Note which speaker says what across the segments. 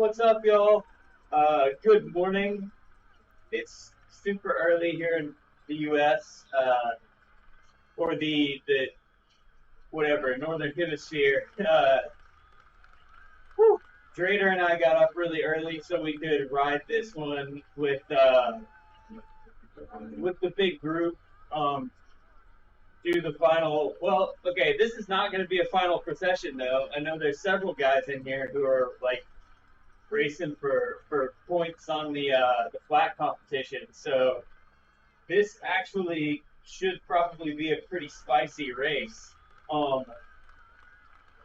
Speaker 1: what's up, y'all? Good morning. It's super early here in the U.S. Or the whatever Northern Hemisphere. Drader and I got up really early so we could ride this one with the big group. Do the final. Well, okay, this is not going to be a final procession though. I know there's several guys in here who are like racing for points on the flat competition. So this actually should probably be a pretty spicy race.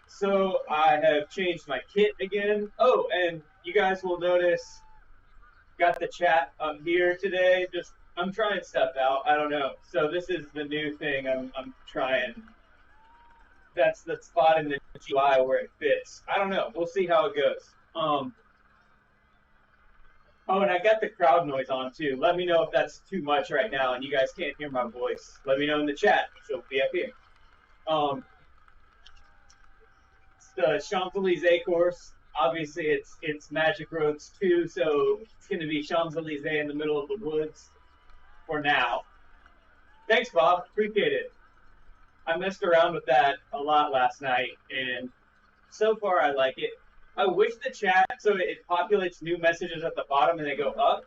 Speaker 1: So I have changed my kit again. Oh, and you guys will notice, got the chat up here today. Just I'm trying stuff out. I don't know. So this is the new thing I'm trying. That's the spot in the GUI where it fits. I don't know. We'll see how it goes. Oh, and I got the crowd noise on too. Let me know if that's too much right now and you guys can't hear my voice. Let me know in the chat. She'll be up here. It's the Champs-Elysees course. Obviously, it's Magic Roads 2, so it's going to be Champs-Elysees in the middle of the woods for now. Thanks, Bob. Appreciate it. I messed around with that a lot last night, and so far I like it. I wish the chat, so it populates new messages at the bottom and they go up.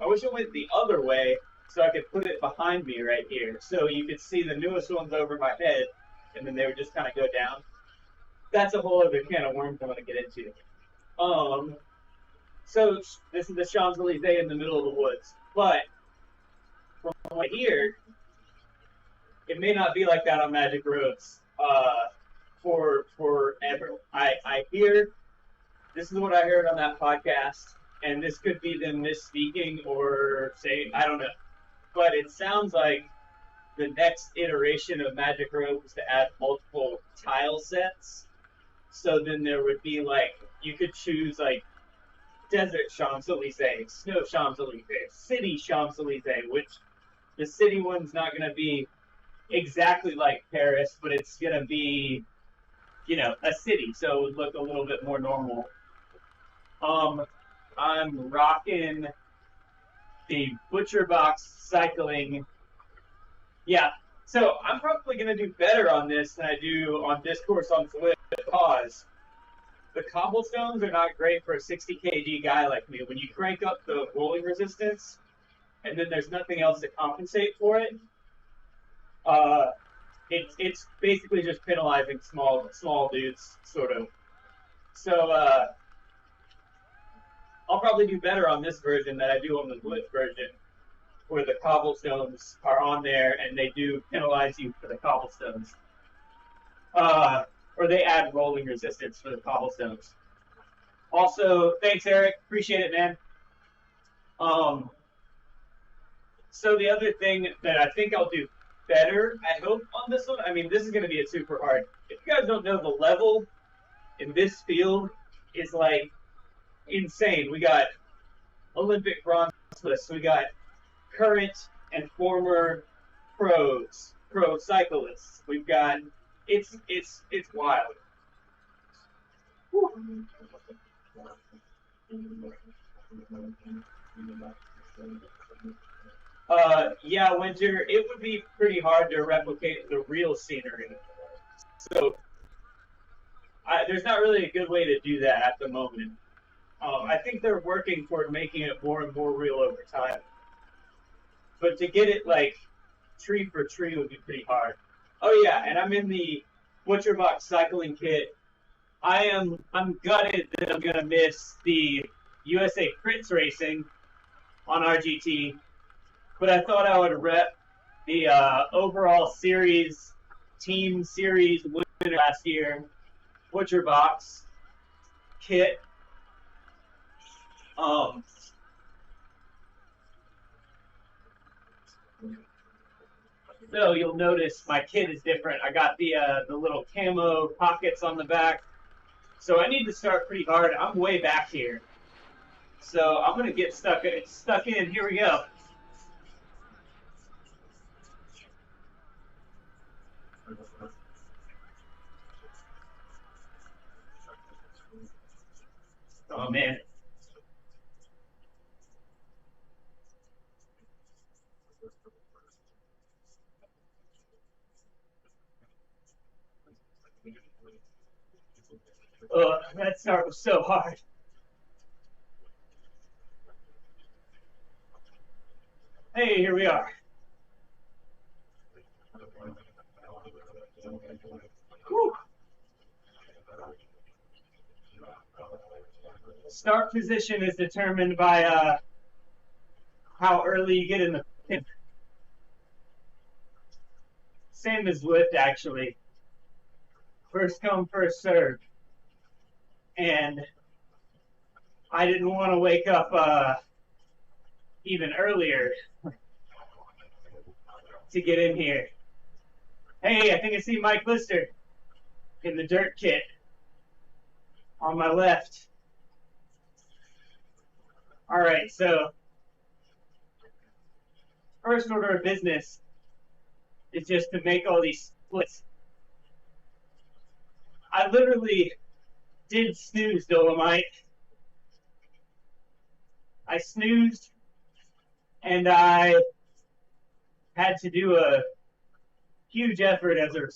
Speaker 1: I wish it went the other way so I could put it behind me right here. So you could see the newest ones over my head and then they would just kind of go down. That's a whole other can of worms I want to get into. So this is the Champs-Elysees in the middle of the woods. But from what I hear, it may not be like that on Magic Roads forever. I hear, this is what I heard on that podcast, and this could be them misspeaking or saying, I don't know. But it sounds like the next iteration of Magic Roads is to add multiple tile sets. So then there would be like, you could choose like Desert Champs-Elysees, Snow Champs-Elysees, City Champs-Elysees, which the city one's not going to be exactly like Paris, but it's going to be, you know, a city. So it would look a little bit more normal. I'm rocking the Butcher Box cycling. Yeah, so I'm probably going to do better on this than I do on this course on Flip because the cobblestones are not great for a 60 kg guy like me. When you crank up the rolling resistance and then there's nothing else to compensate for it, it's basically just penalizing small dudes, sort of. So I'll probably do better on this version than I do on the Blitz version, where the cobblestones are on there and they do penalize you for the cobblestones. Or they add rolling resistance for the cobblestones. Also, thanks, Eric. Appreciate it, man. So the other thing that I think I'll do better, I hope, on this one, I mean, this is going to be a super hard. If you guys don't know, the level in this field is like insane. We got Olympic bronze lists. We got current and former pro cyclists. We've got it's wild. Whew. Yeah, Winter, it would be pretty hard to replicate the real scenery. So there's not really a good way to do that at the moment. I think they're working toward making it more and more real over time. But to get it like tree for tree would be pretty hard. Oh yeah, and I'm in the Butcher Box cycling kit. I'm gutted that I'm gonna miss the USA Crits racing on RGT, but I thought I would rep the overall series, team series winner last year, Butcher Box kit. So you'll notice my kit is different. I got the little camo pockets on the back. So I need to start pretty hard. I'm way back here. So I'm gonna get stuck in. Here we go. Oh man. Oh, that start was so hard. Hey, here we are. Whew. Start position is determined by how early you get in the pin. Same as lift, actually. First come, first serve. And I didn't want to wake up even earlier to get in here. Hey, I think I see Mike Lister in the dirt kit on my left. All right, so first order of business is just to make all these splits. I literally did snooze, Dolomite. I snoozed, and I had to do a huge effort as a.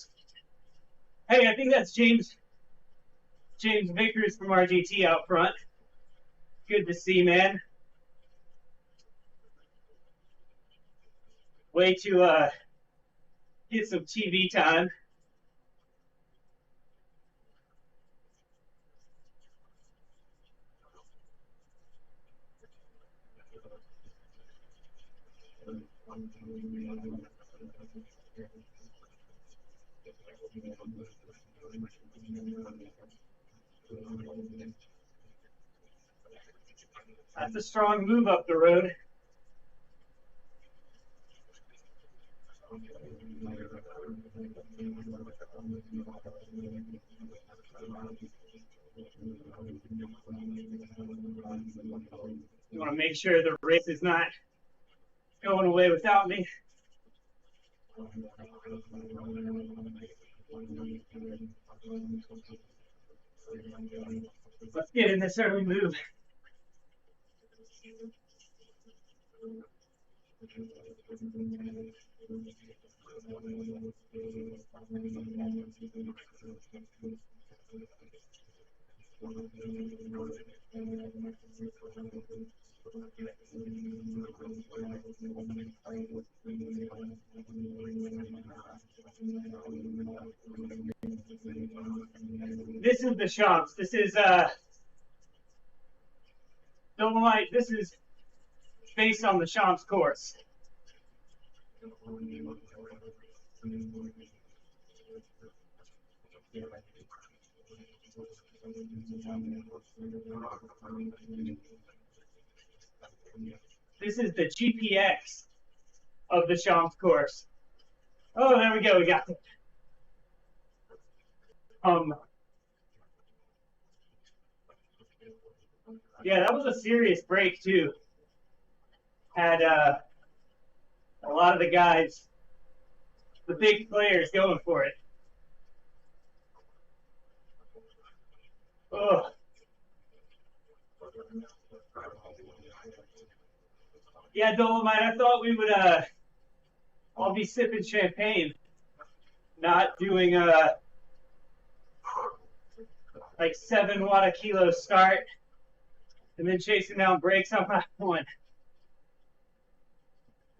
Speaker 1: Hey, I think that's James Vickers from RGT out front. Good to see, man. Way to get some TV time. That's a strong move up the road. You want to make sure the race is not going away without me. Let's get in this early move. This is the Champs. This is Dolomite. This is based on the Champs course. This is the GPX of the Champs course. Oh, there we go. We got it. Yeah, that was a serious break too. Had a lot of the guys, the big players, going for it. Oh. Yeah, Dolomite, I thought we would all be sipping champagne, not doing like 7 watt a kilo start and then chasing down breaks on my one.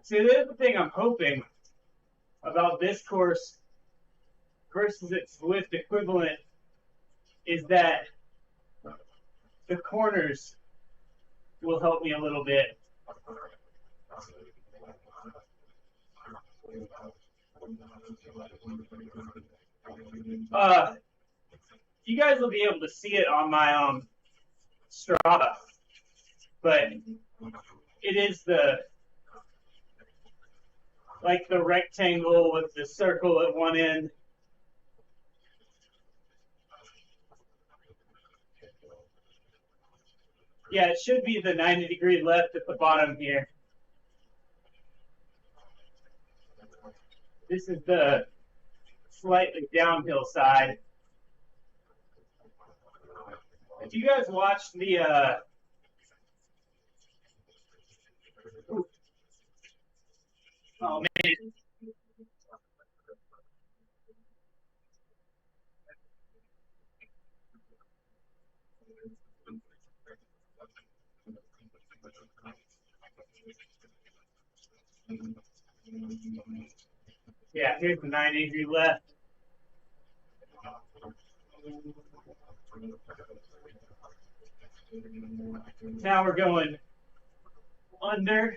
Speaker 1: See, the other thing I'm hoping about this course versus its Swift equivalent is that the corners will help me a little bit. You guys will be able to see it on my Strava, but it is the rectangle with the circle at one end. Yeah, it should be the 90-degree left at the bottom here. This is the slightly downhill side. If you guys watched the oh man. Yeah, here's the 983 left. Now we're going under.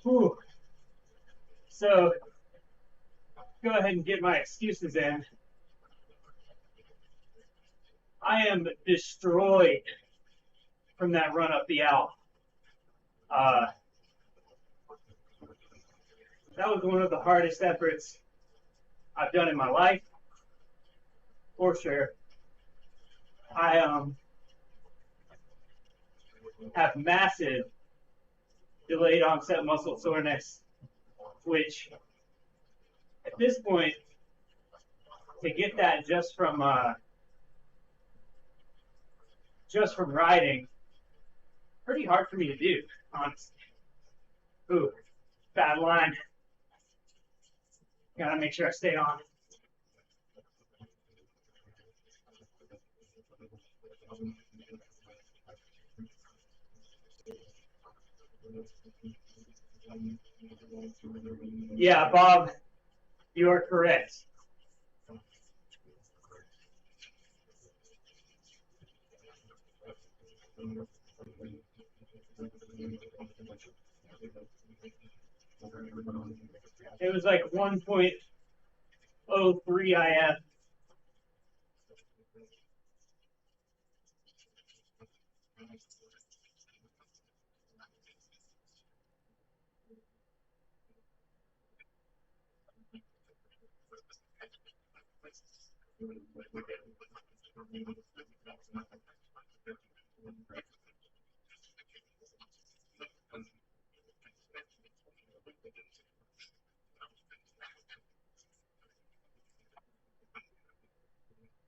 Speaker 1: Whew. So go ahead and get my excuses in. I am destroyed from that run up the L. That was one of the hardest efforts I've done in my life, for sure. I have massive delayed onset muscle soreness, which at this point, to get that just from riding, pretty hard for me to do, honestly. Ooh, bad line. Gotta make sure I stay on. Yeah, Bob, you are correct. It was like 1.03 IF.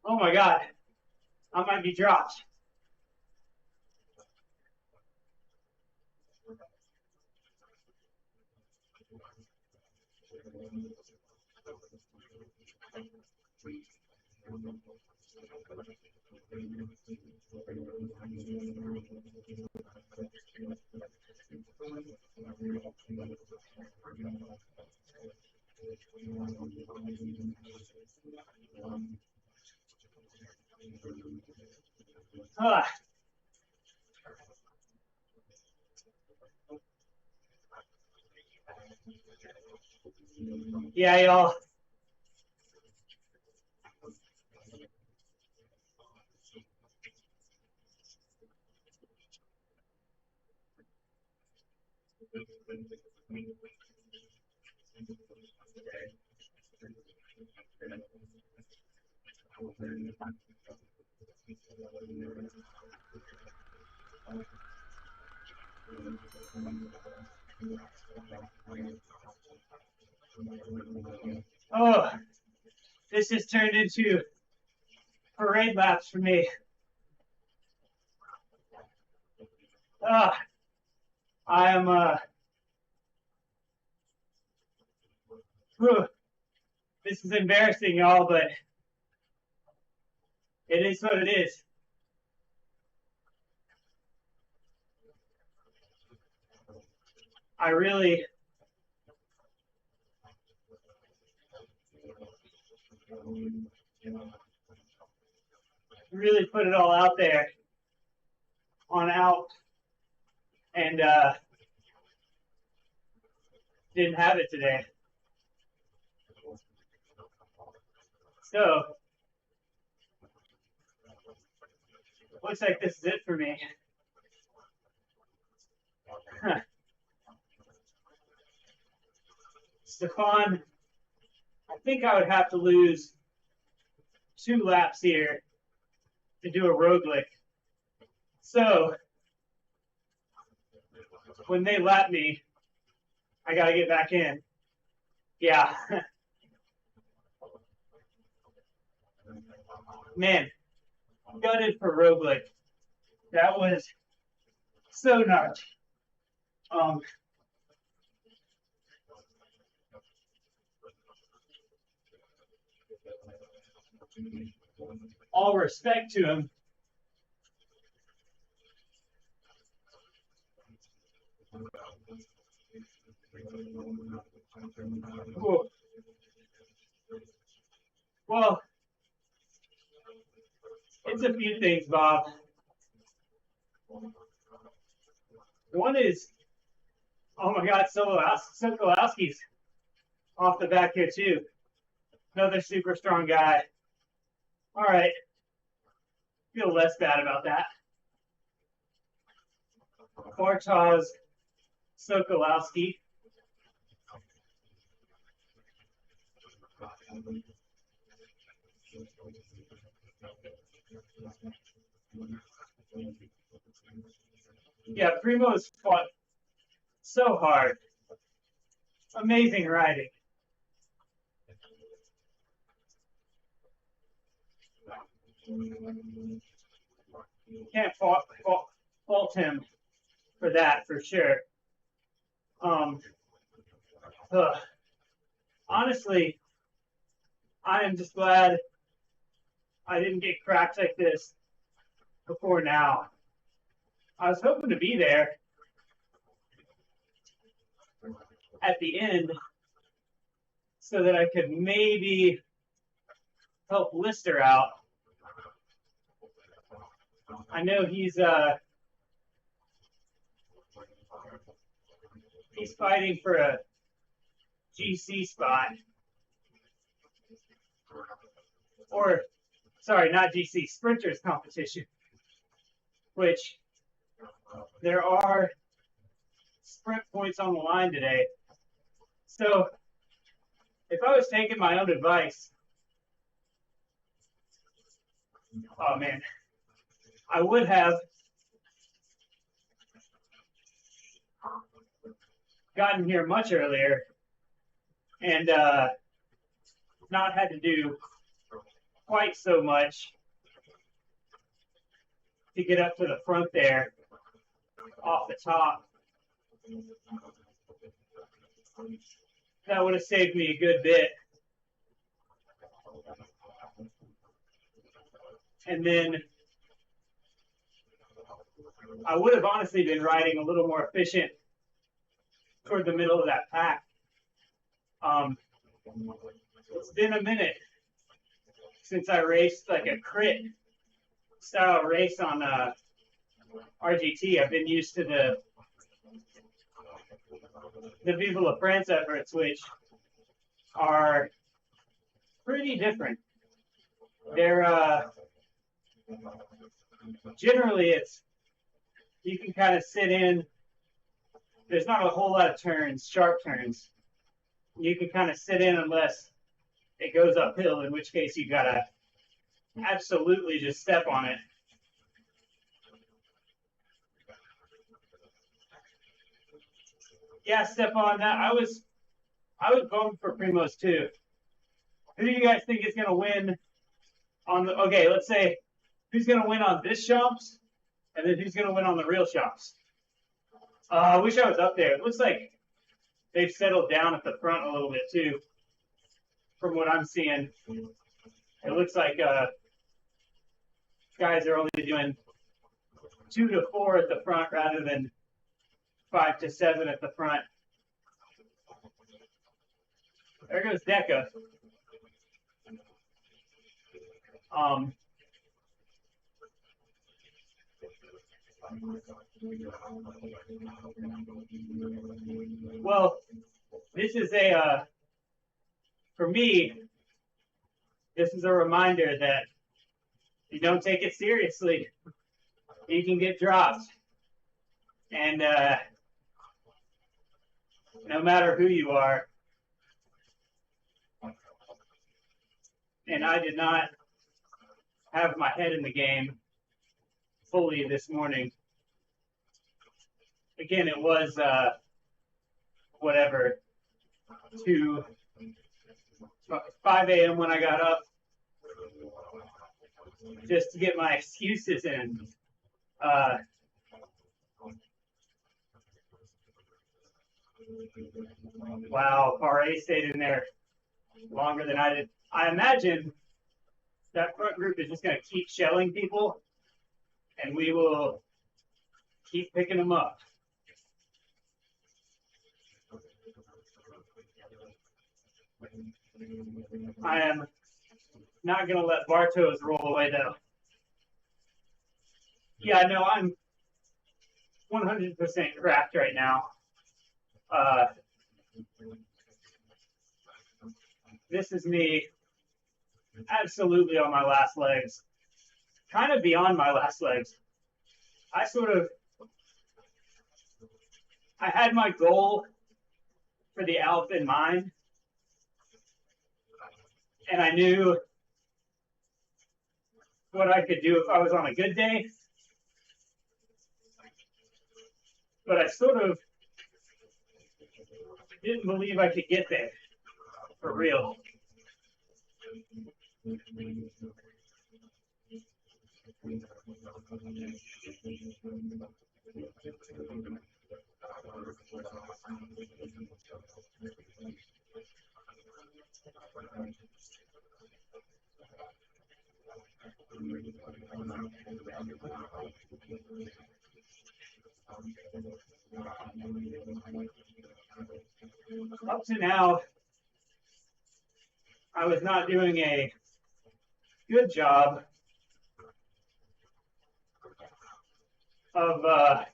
Speaker 1: Oh my God, I might be dropped. Yeah, y'all. Oh, this has turned into parade laps for me. I am this is embarrassing, y'all, but it is what it is. I really put it all out there on out and didn't have it today. So looks like this is it for me. Stefan, I think I would have to lose 2 laps here to do a road lick. So when they lap me, I got to get back in. Yeah. Man, gutted for Roglic. That was so nuts. All respect to him. Ooh. Well, it's a few things, Bob. One is, oh my God, Sokolowski's off the back here too. Another super strong guy. All right. Feel less bad about that. Bartosz, Sokolowski. Yeah, Primo's fought so hard. Amazing riding. Can't fault him for that, for sure. Honestly, I am just glad I didn't get cracked like this before now. I was hoping to be there at the end so that I could maybe help Lister out. I know he's fighting for a GC spot. Or, sorry, not GC, Sprinters competition, which there are sprint points on the line today. So if I was taking my own advice, oh man, I would have gotten here much earlier and not had to do quite so much to get up to the front there off the top. That would have saved me a good bit. And then I would have honestly been riding a little more efficient toward the middle of that pack. It's been a minute since I raced like a crit style race on RGT. I've been used to the Viva La France efforts, which are pretty different. They're generally you can kind of sit in. There's not a whole lot of turns, sharp turns. You can kind of sit in unless it goes uphill, in which case you gotta absolutely just step on it. Yeah, step on that. I was voting for Primoz too. Who do you guys think is gonna win on the? Okay, let's say who's gonna win on this Champs, and then who's gonna win on the real Champs. I wish I was up there. It looks like they've settled down at the front a little bit too, from what I'm seeing. It looks like guys are only doing 2 to 4 at the front rather than 5 to 7 at the front. There goes Deca. Well, this is for me, this is a reminder that if you don't take it seriously, you can get dropped. And no matter who you are, and I did not have my head in the game fully this morning. Again, it was whatever to 5 a.m. when I got up, just to get my excuses in. Wow, RA stayed in there longer than I did. I imagine that front group is just going to keep shelling people, and we will keep picking them up. I am not going to let Bartos roll away, though. Yeah, no, I'm 100% cracked right now. This is me absolutely on my last legs, kind of beyond my last legs. I had my goal for the Alp in mind, and I knew what I could do if I was on a good day, but I sort of didn't believe I could get there for real. Up to now, I was not doing a good job of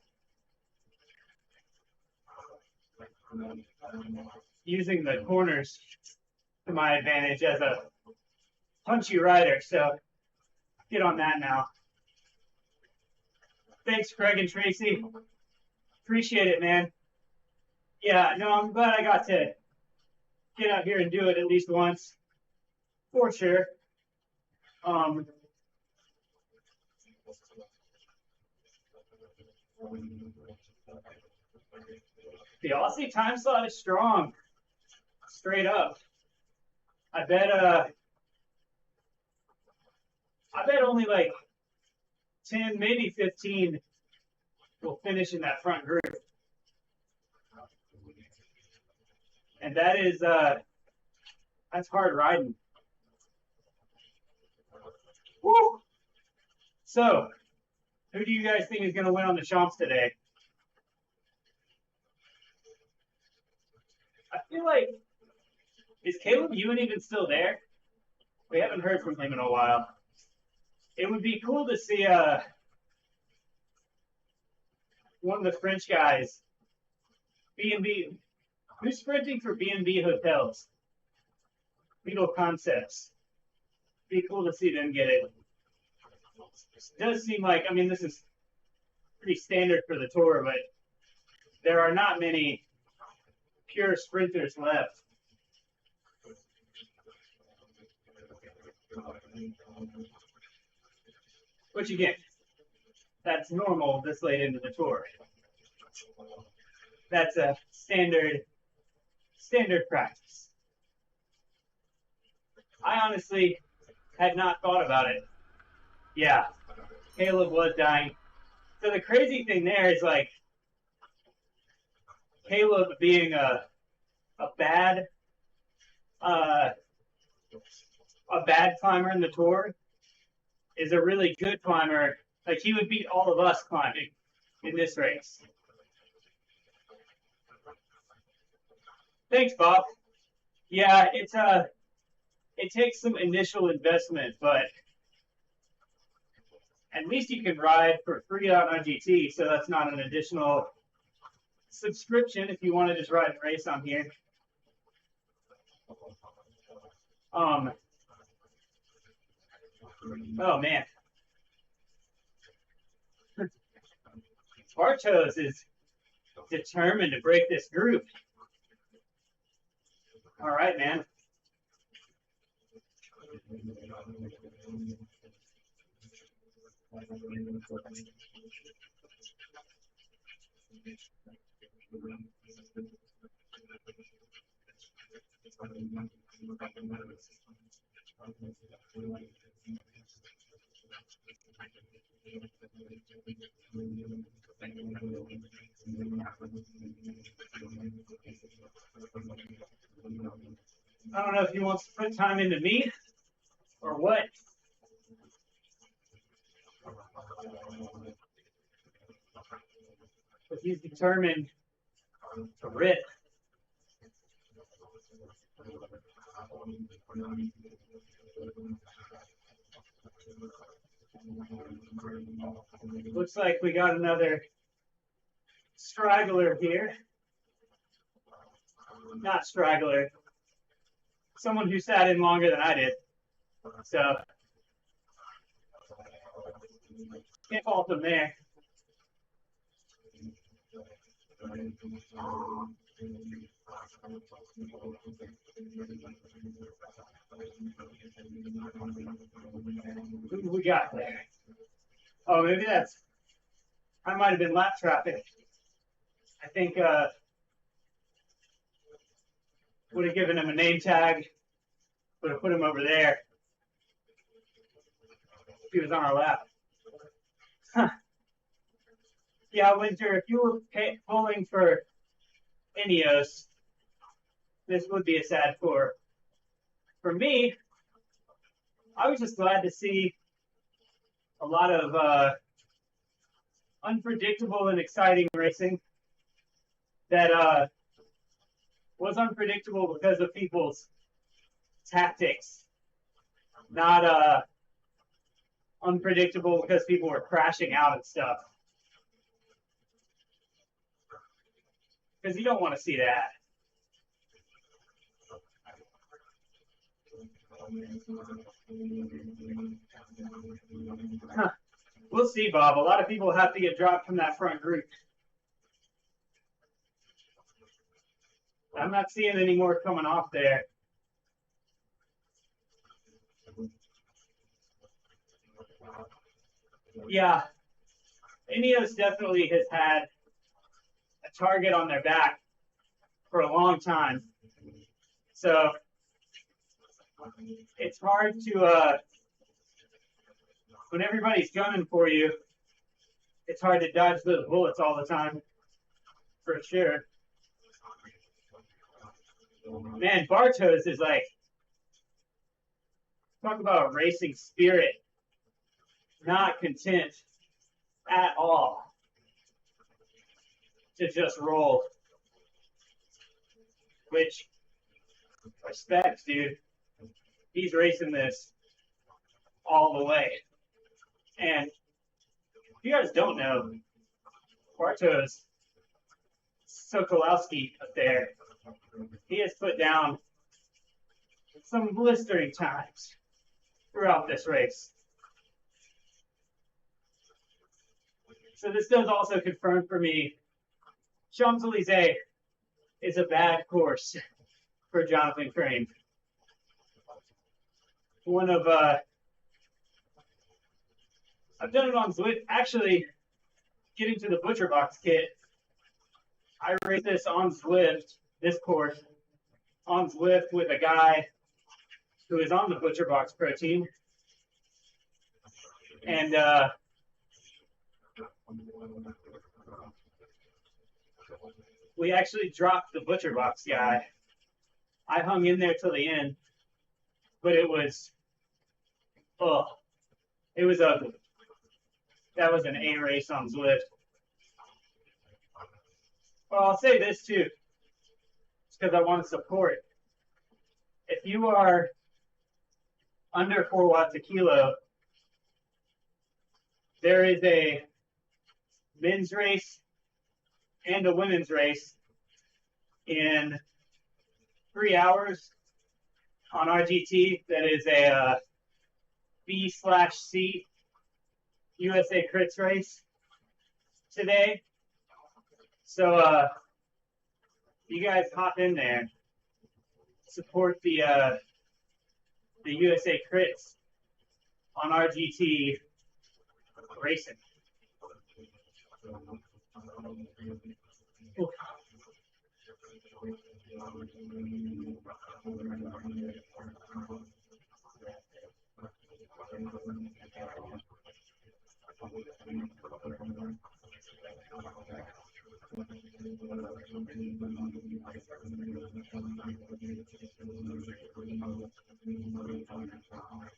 Speaker 1: using the corners to my advantage as a punchy rider. So get on that now. Thanks, Craig and Tracy. Appreciate it, man. Yeah, no, I'm glad I got to get out here and do it at least once, for sure. The Aussie time slot is strong, straight up. I bet only like 10, maybe 15 will finish in that front group. And that is, that's hard riding. Woo! So, who do you guys think is going to win on the Champs today? I feel like, is Caleb Ewan even still there? We haven't heard from him in a while. It would be cool to see one of the French guys, B&B. Who's sprinting for B&B Hotels? Beetle Concepts. Be cool to see them get it. It does seem like, I mean, this is pretty standard for the tour, but there are not many pure sprinters left. Which again, that's normal this late into the tour. That's a standard practice. I honestly had not thought about it. Yeah, Caleb was dying. So the crazy thing there is like Caleb being a bad climber in the tour is a really good climber. Like he would beat all of us climbing in this race. Thanks, Bob. Yeah, it takes some initial investment, but at least you can ride for free on RGT, so that's not an additional subscription if you want to just ride a race on here. Oh man. Bartos is determined to break this group. All right, man. I don't know if he wants to put time into me or what. But he's determined to rip. Looks like we got another straggler here. Not straggler. Someone who sat in longer than I did. So, can't fault them there. Who do we got there? Oh, maybe that's, I might have been lap traffic. I think would have given him a name tag, would have put him over there if he was on our lap. Huh. Yeah, Winter, if you were pulling for Ineos, this would be a sad four. For me, I was just glad to see a lot of unpredictable and exciting racing that was unpredictable because of people's tactics, not unpredictable because people were crashing out and stuff. Because you don't want to see that. Huh. We'll see, Bob. A lot of people have to get dropped from that front group. I'm not seeing any more coming off there. Yeah, Ineos definitely has had a target on their back for a long time. So it's hard to, when everybody's gunning for you, it's hard to dodge those bullets all the time, for sure. Man, Bartos is like, talk about racing spirit, not content at all to just roll, which, respect, dude. He's racing this all the way. And if you guys don't know, Bartos Sokolowski up there, he has put down some blistering times throughout this race. So this does also confirm for me, Champs-Elysees is a bad course for Jonathan Crane. One of, I've done it on Zwift. Actually, getting to the Butcher Box kit, I raced this on Zwift, this course, on Zwift with a guy who is on the Butcher Box Pro team. And we actually dropped the Butcher Box guy. I hung in there till the end, but it was, it was ugly. That was an A race on Zwift. Well, I'll say this too, because I want to support. If you are under 4 watts a kilo, there is a men's race and a women's race in 3 hours on RGT. That is a B/C USA Crits race today. So you guys hop in there, support the USA Crits on RGT racing.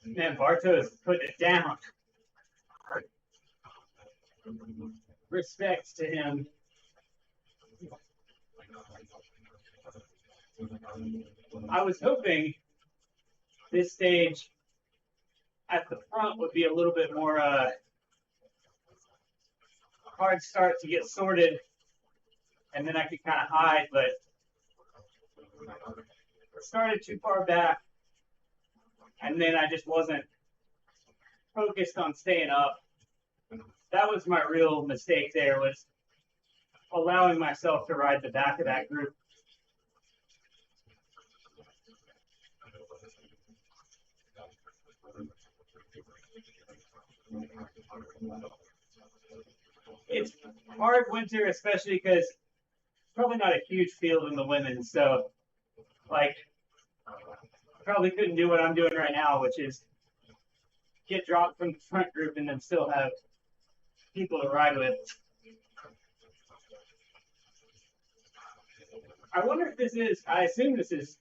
Speaker 1: Man, Barto's putting it down. Respect to him. I was hoping this stage at the front would be a little bit more hard start to get sorted, and then I could kind of hide, but started too far back, and then I just wasn't focused on staying up. That was my real mistake there, was allowing myself to ride the back of that group. It's hard winter, especially because probably not a huge field in the women's, so like probably couldn't do what I'm doing right now, which is get dropped from the front group and then still have people to ride with. I wonder if this is, I assume this is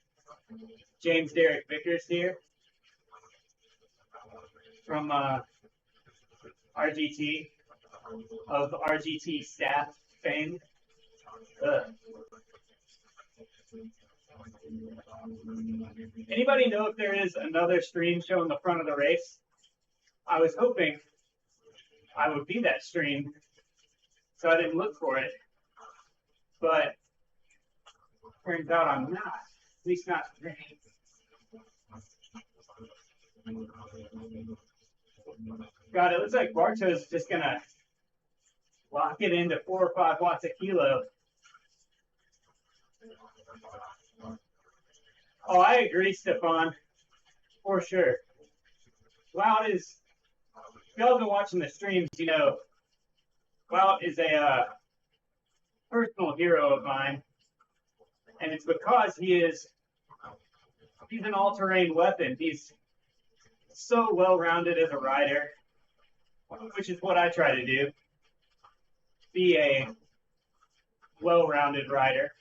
Speaker 1: James Derek Vickers here from RGT, of RGT staff fame. Anybody know if there is another stream showing the front of the race? I was hoping I would be that stream, so I didn't look for it. But turns out I'm not, at least not today. God, it looks like Barto's just gonna lock it into 4 or 5 watts a kilo. Oh, I agree, Stefan, for sure. Wout is, if y'all have been watching the streams, you know, Wout is a personal hero of mine. And it's because he's an all-terrain weapon. He's so well-rounded as a rider, which is what I try to do. Be a well-rounded rider.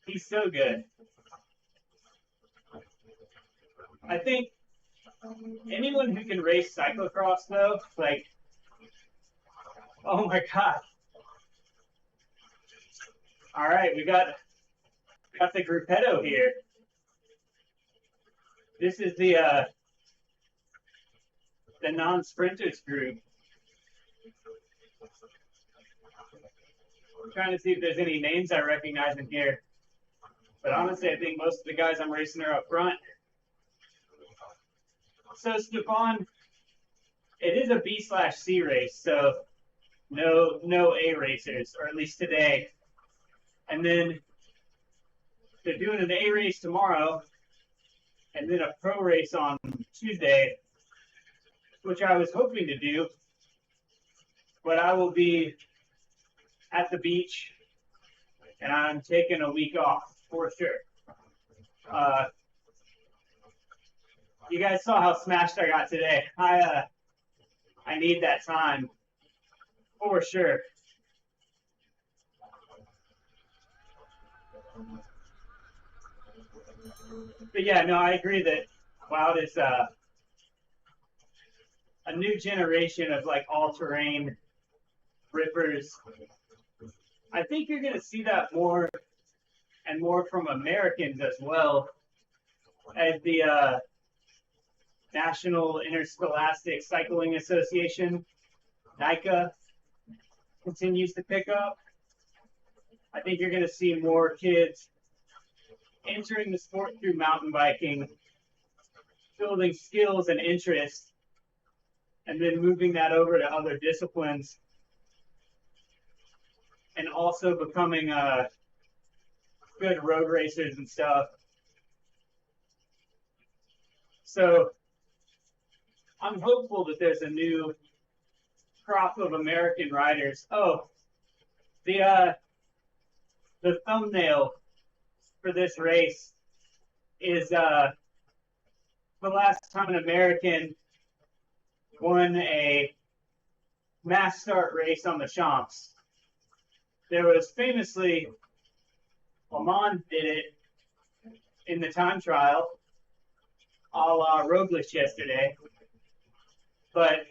Speaker 1: He's so good. I think anyone who can race cyclocross, though, like, oh my God. All right, we got the gruppetto here. This is the non-sprinters group. I'm trying to see if there's any names I recognize in here. But honestly, I think most of the guys I'm racing are up front. So, Stefan, it is a B/C race, so no A racers, or at least today. And then they're doing an A race tomorrow, and then a pro race on Tuesday, which I was hoping to do, but I will be at the beach, and I'm taking a week off for sure. You guys saw how smashed I got today. I need that time for sure. But yeah, no, I agree that Wout is a new generation of like all-terrain rippers. I think you're going to see that more and more from Americans as well, as the National Interscholastic Cycling Association, NICA, continues to pick up. I think you're going to see more kids entering the sport through mountain biking, building skills and interest, and then moving that over to other disciplines, and also becoming good road racers and stuff. So I'm hopeful that there's a new crop of American riders. Oh, the thumbnail for this race is the last time an American won mass start race on the Champs. There was famously, Lamont did it in the time trial, a la Roglic yesterday, but,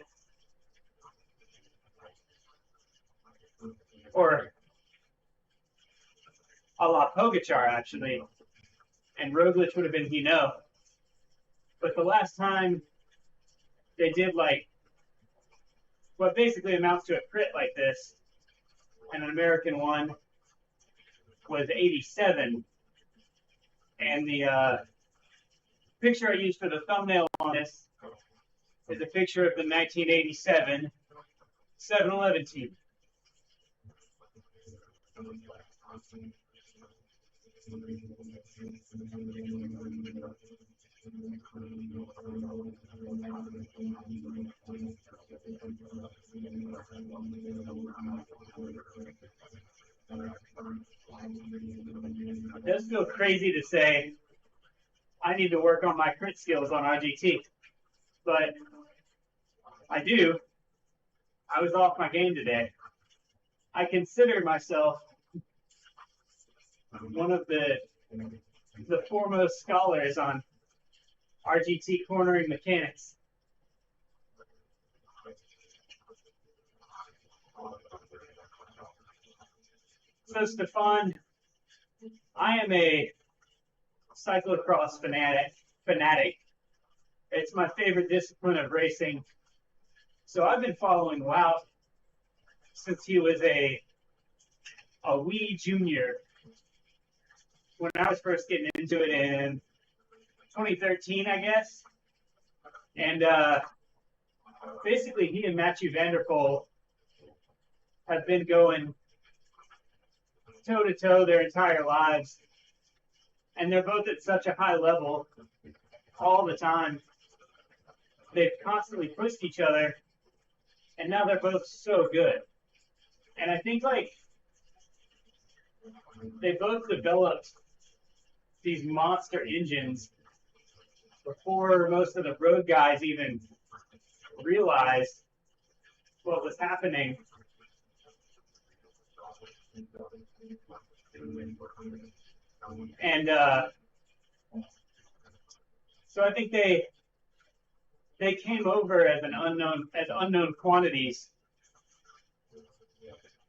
Speaker 1: or a la Pogacar actually, and Roglic would have been Hino. But the last time they did like what basically amounts to a crit like this, and an American one, was 87. And the picture I used for the thumbnail on this is a picture of the 1987 7-Eleven team. It does feel crazy to say I need to work on my crit skills on RGT, but I do. I was off my game today. I consider myself one of the foremost scholars on RGT cornering mechanics. So, Stefan, I am a cyclocross fanatic. It's my favorite discipline of racing. So I've been following Wout since he was a wee junior. When I was first getting into it in 2013, I guess. And basically, he and Mathieu van der Poel have been going toe-to-toe their entire lives. And they're both at such a high level all the time. They've constantly pushed each other, and now they're both so good. And I think, like, they both developed these monster engines before most of the road guys even realized what was happening. And so I think they came over as unknown quantities,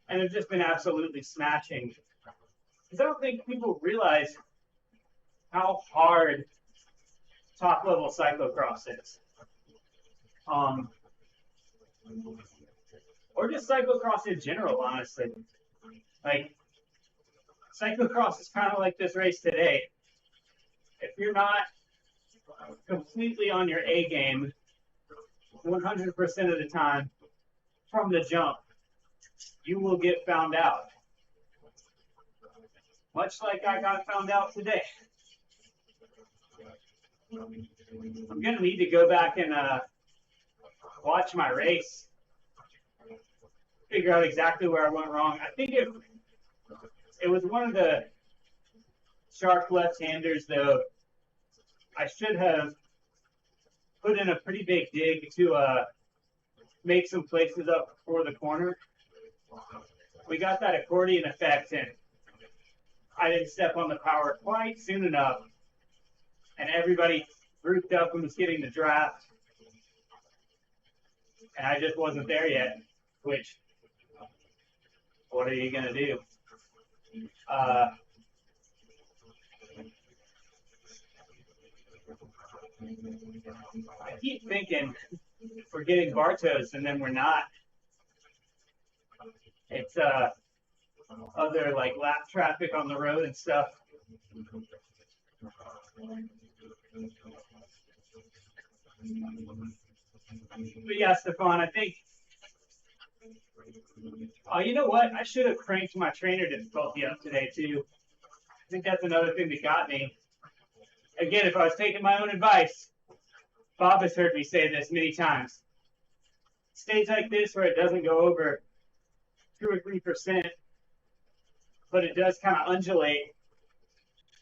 Speaker 1: and have just been absolutely smashing. Because I don't think people realize how hard top level cyclocross is, or just cyclocross in general. Honestly, like, cyclocross is kind of like this race today. If you're not completely on your A game 100% of the time from the jump, you will get found out. Much like I got found out today. I'm going to need to go back and watch my race, figure out exactly where I went wrong. I think it was one of the sharp left-handers, though. I should have put in a pretty big dig to make some places up before the corner. We got that accordion effect, and I didn't step on the power quite soon enough, and everybody grouped up and was getting the draft, and I just wasn't there yet, which, what are you going to do? I keep thinking we're getting Bartos, and then we're not. It's other like lap traffic on the road and stuff. But yeah, Stefan, I think, you know what? I should have cranked my trainer difficulty up today too. I think that's another thing that got me. Again, if I was taking my own advice, Bob has heard me say this many times. Stage like this where it doesn't go over 2 or 3%, but it does kind of undulate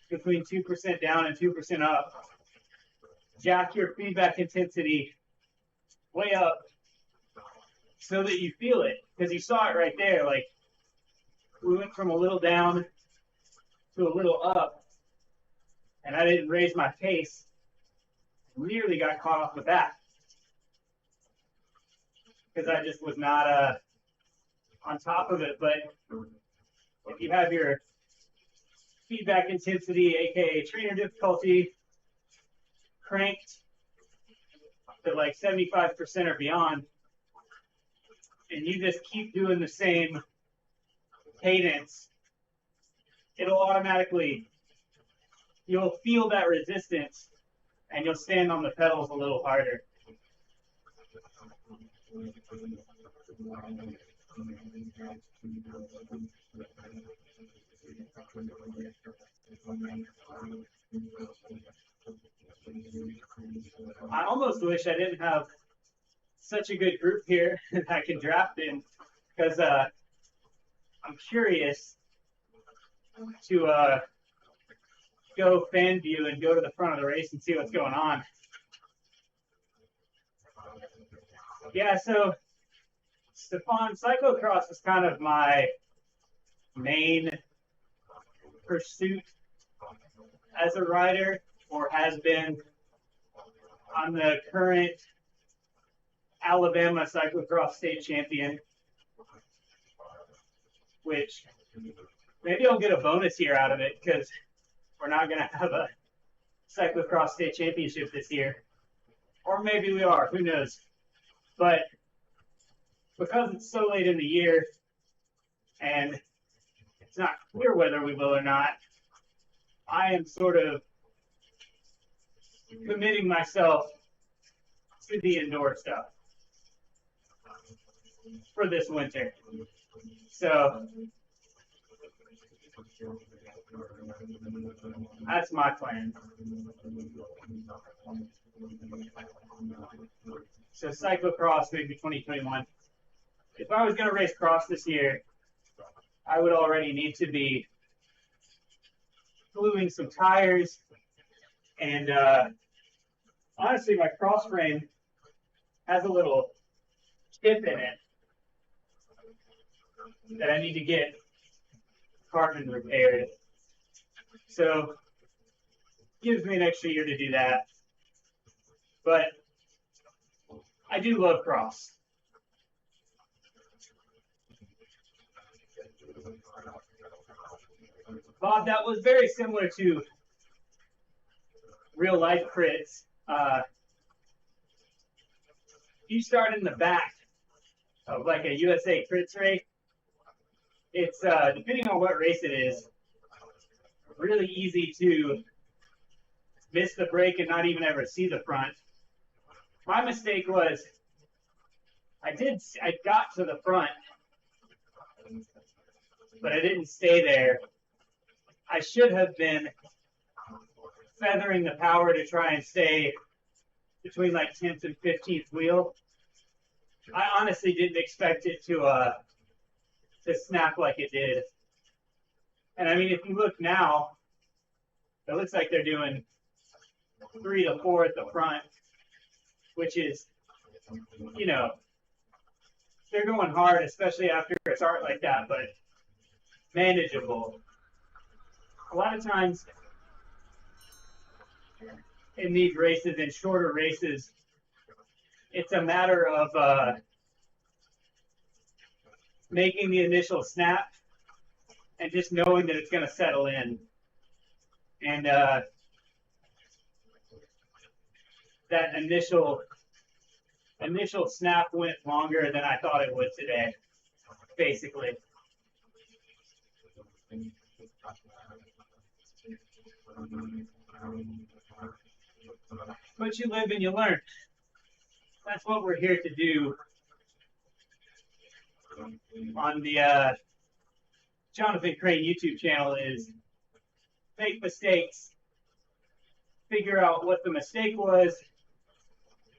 Speaker 1: between 2% down and 2% up. Jack your feedback intensity way up, so that you feel it, because you saw it right there. Like, we went from a little down to a little up, and I didn't raise my pace. Nearly got caught off the bat because I just was not on top of it. But if you have your feedback intensity, aka trainer difficulty, cranked to like 75% or beyond, and you just keep doing the same cadence, it'll automatically, you'll feel that resistance and you'll stand on the pedals a little harder. I almost wish I didn't have such a good group here that I can draft in, because I'm curious to go fan view and go to the front of the race and see what's going on. Yeah, so Stefan, cyclocross is kind of my main pursuit as a rider, or has been. I'm the current Alabama cyclocross state champion, which maybe I'll get a bonus year out of it because we're not going to have a cyclocross state championship this year. Or maybe we are, who knows. But because it's so late in the year and it's not clear whether we will or not, I am sort of committing myself to the indoor stuff for this winter. So that's my plan. So cyclocross, maybe 2021. If I was going to race cross this year, I would already need to be gluing some tires, and honestly, my cross frame has a little chip in it that I need to get carbon repaired. So gives me an extra year to do that. But I do love cross. Bob, that was very similar to real life crits. You start in the back of like a USA crits race. It's depending on what race it is, really easy to miss the break and not even ever see the front. My mistake was I got to the front, but I didn't stay there. I should have been feathering the power to try and stay between like 10th and 15th wheel. I honestly didn't expect it to snap like it did. And I mean, if you look now, it looks like they're doing 3 to 4 at the front, which is, you know, they're going hard, especially after a start like that, but manageable. A lot of times in these races, in shorter races, it's a matter of making the initial snap and just knowing that it's going to settle in. And that initial snap went longer than I thought it would today, basically. But you live and you learn. That's what we're here to do on the Jonathan Crane YouTube channel, is make mistakes, figure out what the mistake was,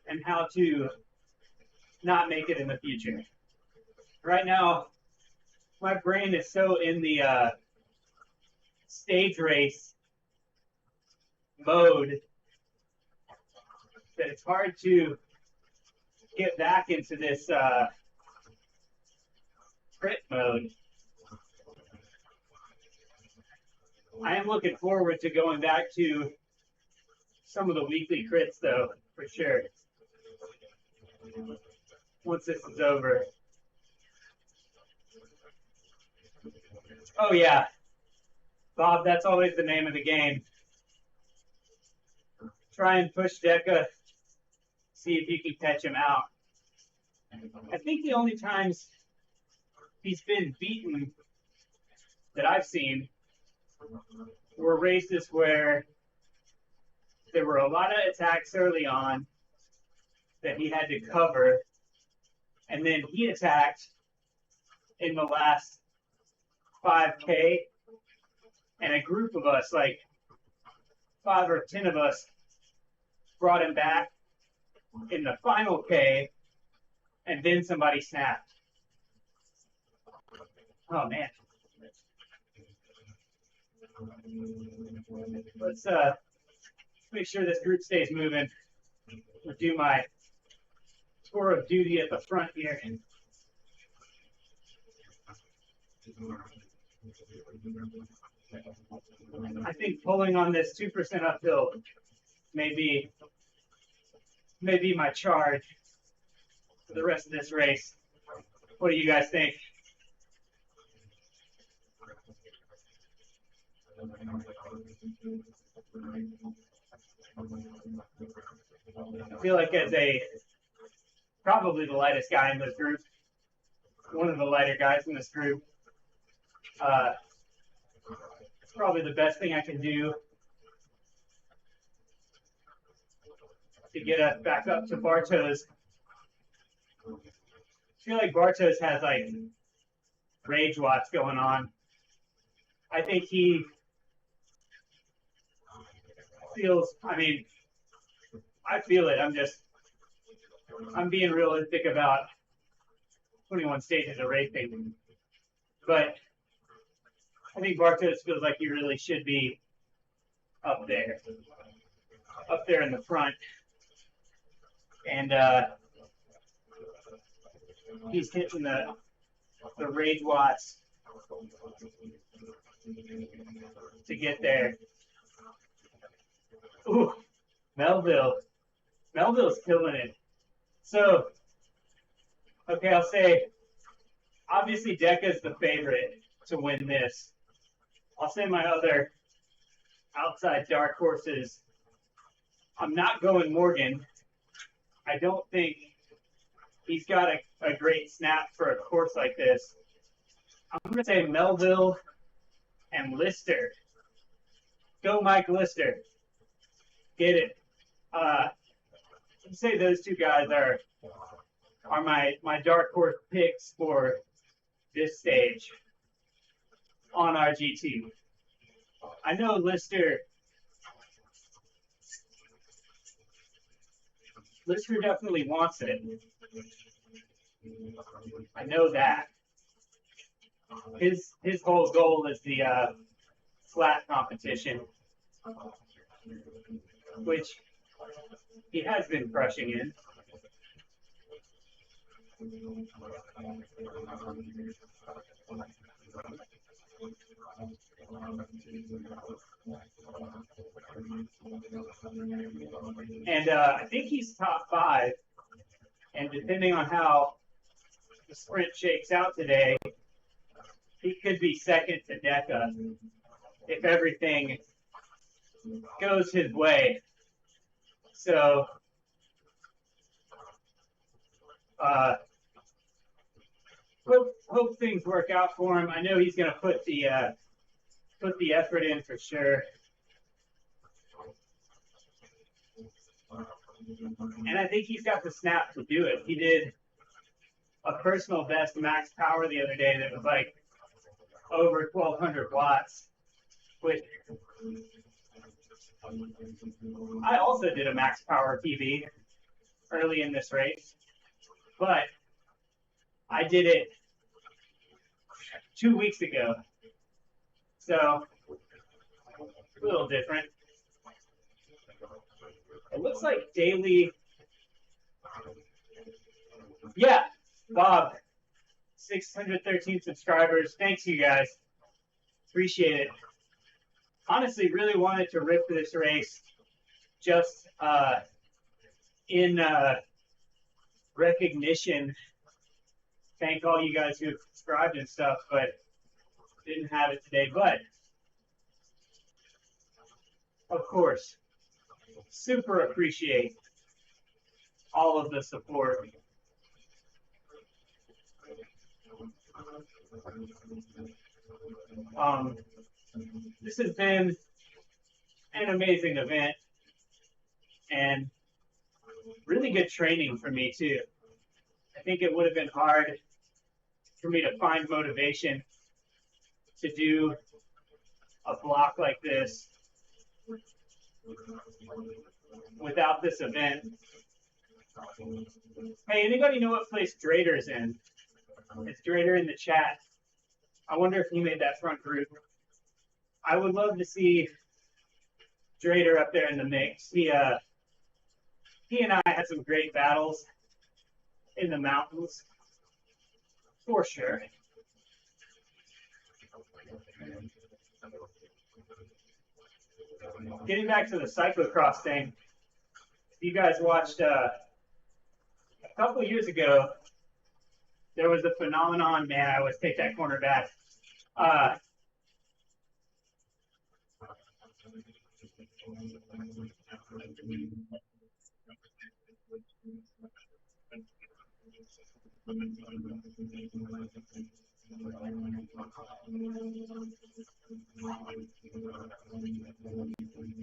Speaker 1: and how to not make it in the future. Right now, my brain is so in the stage race mode that it's hard to get back into this crit mode. I am looking forward to going back to some of the weekly crits, though, for sure. Once this is over. Oh, yeah. Bob, that's always the name of the game. Try and push Deca, see if you can catch him out. I think the only times he's been beaten that I've seen were races where there were a lot of attacks early on that he had to cover, and then he attacked in the last 5K, and a group of us, like 5 or 10 of us, brought him back in the final K, and then somebody snapped. Oh, man. Let's make sure this group stays moving. We'll do my tour of duty at the front here. I think pulling on this 2% uphill may be my charge for the rest of this race. What do you guys think? I feel like as probably the lightest guy in this group, one of the lighter guys in this group, it's probably the best thing I can do to get us back up to Bartos. I feel like Bartos has like rage watts going on. I think he feels, I mean, I feel it. I'm being realistic about 21 stages of racing. But I think Bartos feels like he really should be up there in the front. And he's hitting the rage watts to get there. Ooh, Melville's killing it. So, okay, I'll say, obviously Deca's the favorite to win this. I'll say my other outside dark horses. I'm not going Morgan. I don't think he's got a great snap for a course like this. I'm going to say Melville and Lister. Go Mike Lister. Get it. I'd say those two guys are my dark horse picks for this stage on RGT. I know Lister definitely wants it. I know that. His whole goal is the flat competition, which he has been crushing in. And I think he's top 5. And depending on how the sprint shakes out today, he could be second to Deca if everything goes his way. So hope things work out for him. I know he's going to put the effort in for sure. And I think he's got the snap to do it. He did a personal best max power the other day that was like over 1,200 watts. Which I also did a max power PB early in this race, but I did it 2 weeks ago. So a little different. It looks like daily. Yeah, Bob. 613 subscribers. Thanks, you guys. Appreciate it. Honestly, really wanted to rip this race just in recognition. Thank all you guys who have subscribed and stuff, but didn't have it today. But, of course, super appreciate all of the support. This has been an amazing event and really good training for me too. I think it would have been hard for me to find motivation to do a block like this without this event. Hey, anybody know what place Drader's in? It's Drader in the chat. I wonder if he made that front group. I would love to see Drader up there in the mix. He and I had some great battles in the mountains, for sure. Getting back to the cyclocross thing, if you guys watched a couple of years ago, there was a phenomenon, man, I always take that corner back. A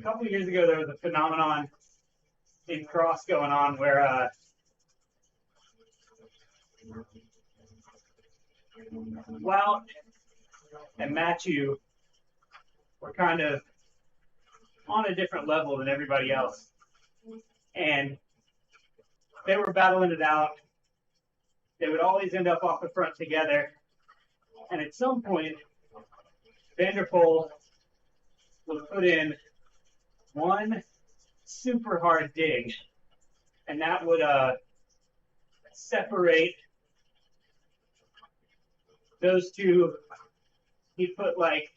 Speaker 1: couple of years ago, there was a phenomenon in cross going on where Wout and Matthew were kind of on a different level than everybody else. And they were battling it out. They would always end up off the front together. And at some point, Vanderpool would put in one super hard dig, and that would separate those two. He put like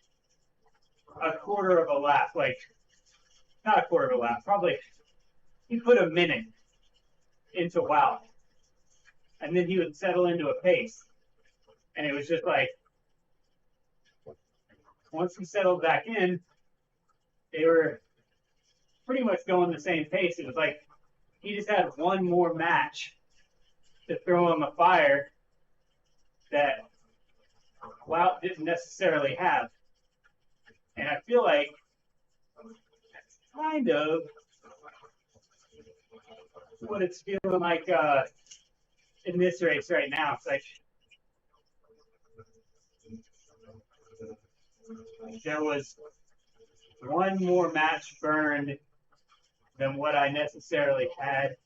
Speaker 1: a quarter of a lap, like not a quarter of a lap, probably he put a minute into Wout, and then he would settle into a pace, and it was just like once he settled back in, they were pretty much going the same pace. It was like he just had one more match to throw him a fire that Wout didn't necessarily have. And I feel like that's kind of what it's feeling like in this race right now. It's like there was one more match burned than what I necessarily had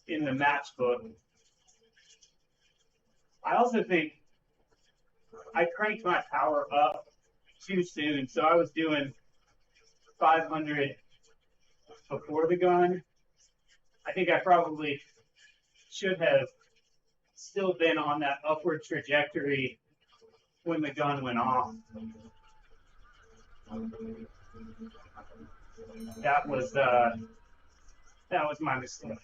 Speaker 1: in the match book. I also think I cranked my power up too soon. So I was doing 500 before the gun. I think I probably should have still been on that upward trajectory when the gun went off. That was my mistake.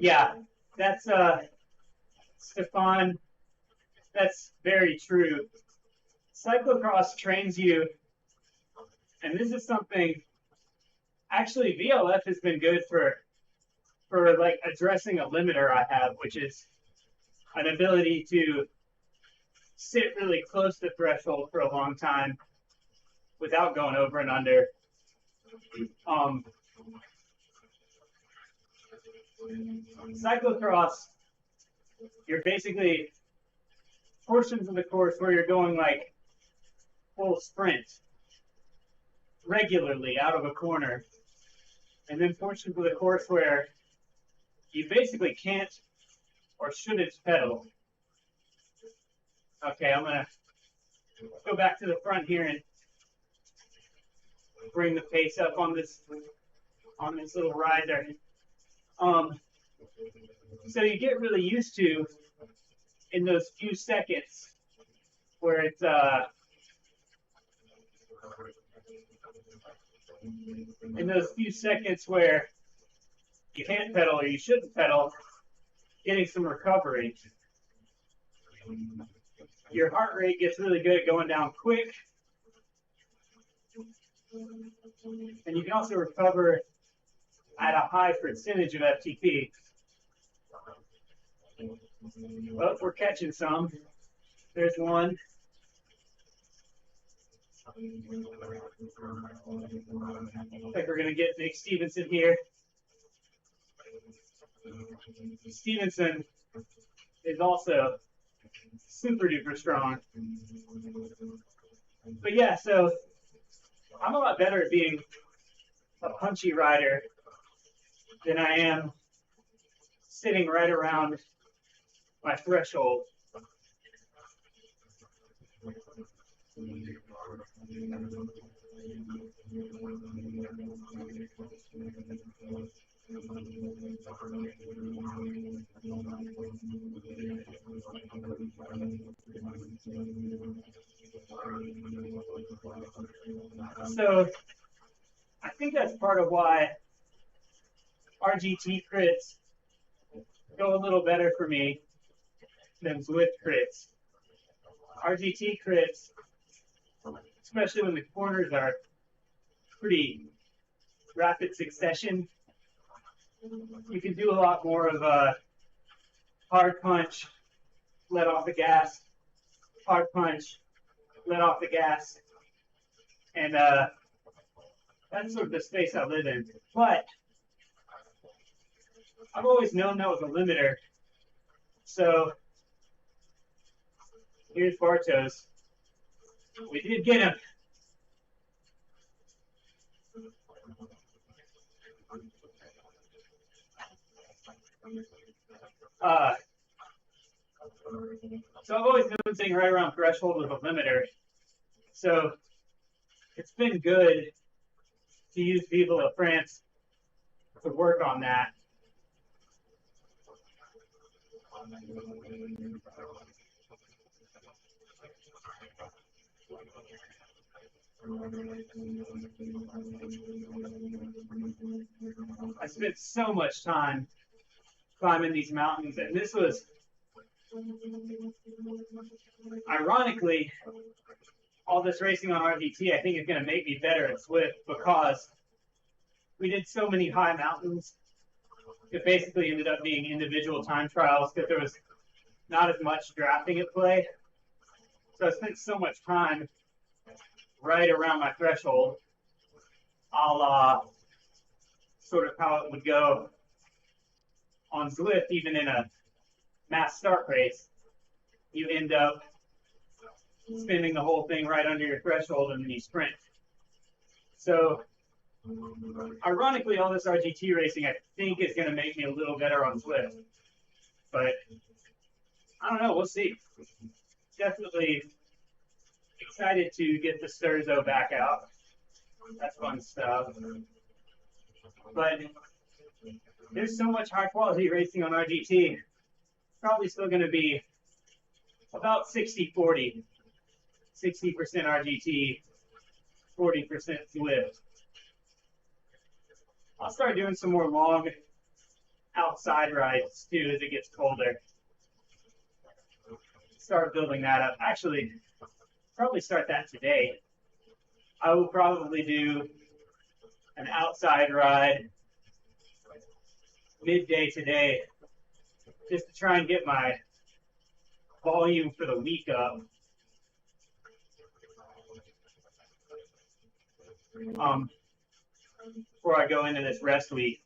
Speaker 1: Yeah, that's Stefan. That's very true. Cyclocross trains you, and this is something. Actually, VLF has been good for like addressing a limiter I have, which is an ability to sit really close to threshold for a long time without going over and under. Cyclocross, you're basically portions of the course where you're going like full sprint regularly out of a corner, and then portions of the course where you basically can't or shouldn't pedal. Okay, I'm gonna go back to the front here and bring the pace up on this little ride there. So you get really used to in those few seconds where it's in those few seconds where you can't pedal or you shouldn't pedal, getting some recovery. Your heart rate gets really good at going down quick. And you can also recover at a high percentage of FTP. Well, we're catching some. There's one. I think we're going to get Nick Stevenson here. Stevenson is also super duper strong. But yeah, so I'm a lot better at being a punchy rider than I am sitting right around my threshold. So I think that's part of why RGT crits go a little better for me than Zwift crits. RGT crits, especially when the corners are pretty rapid succession, you can do a lot more of a hard punch, let off the gas, hard punch, let off the gas, and that's sort of the space I live in. But I've always known that was a limiter. So here's Bartos. We did get him. So I've always known sitting right around threshold with a limiter. So it's been good to use Vive la France to work on that. I spent so much time climbing these mountains, and this was, ironically, all this racing on RGT I think is going to make me better at Zwift because we did so many high mountains. It basically ended up being individual time trials because there was not as much drafting at play. So I spent so much time right around my threshold, a la sort of how it would go on Zwift, even in a mass start race. You end up spinning the whole thing right under your threshold and then you sprint. So ironically, all this RGT racing I think is going to make me a little better on Zwift. But I don't know, we'll see. Definitely excited to get the Sturzo back out. That's fun stuff. But there's so much high quality racing on RGT. Probably still going to be about 60-40. 60% RGT, 40% Zwift. I'll start doing some more long outside rides too as it gets colder. Start building that up. Actually, probably start that today. I will probably do an outside ride midday today just to try and get my volume for the week up. Before I go into this rest week.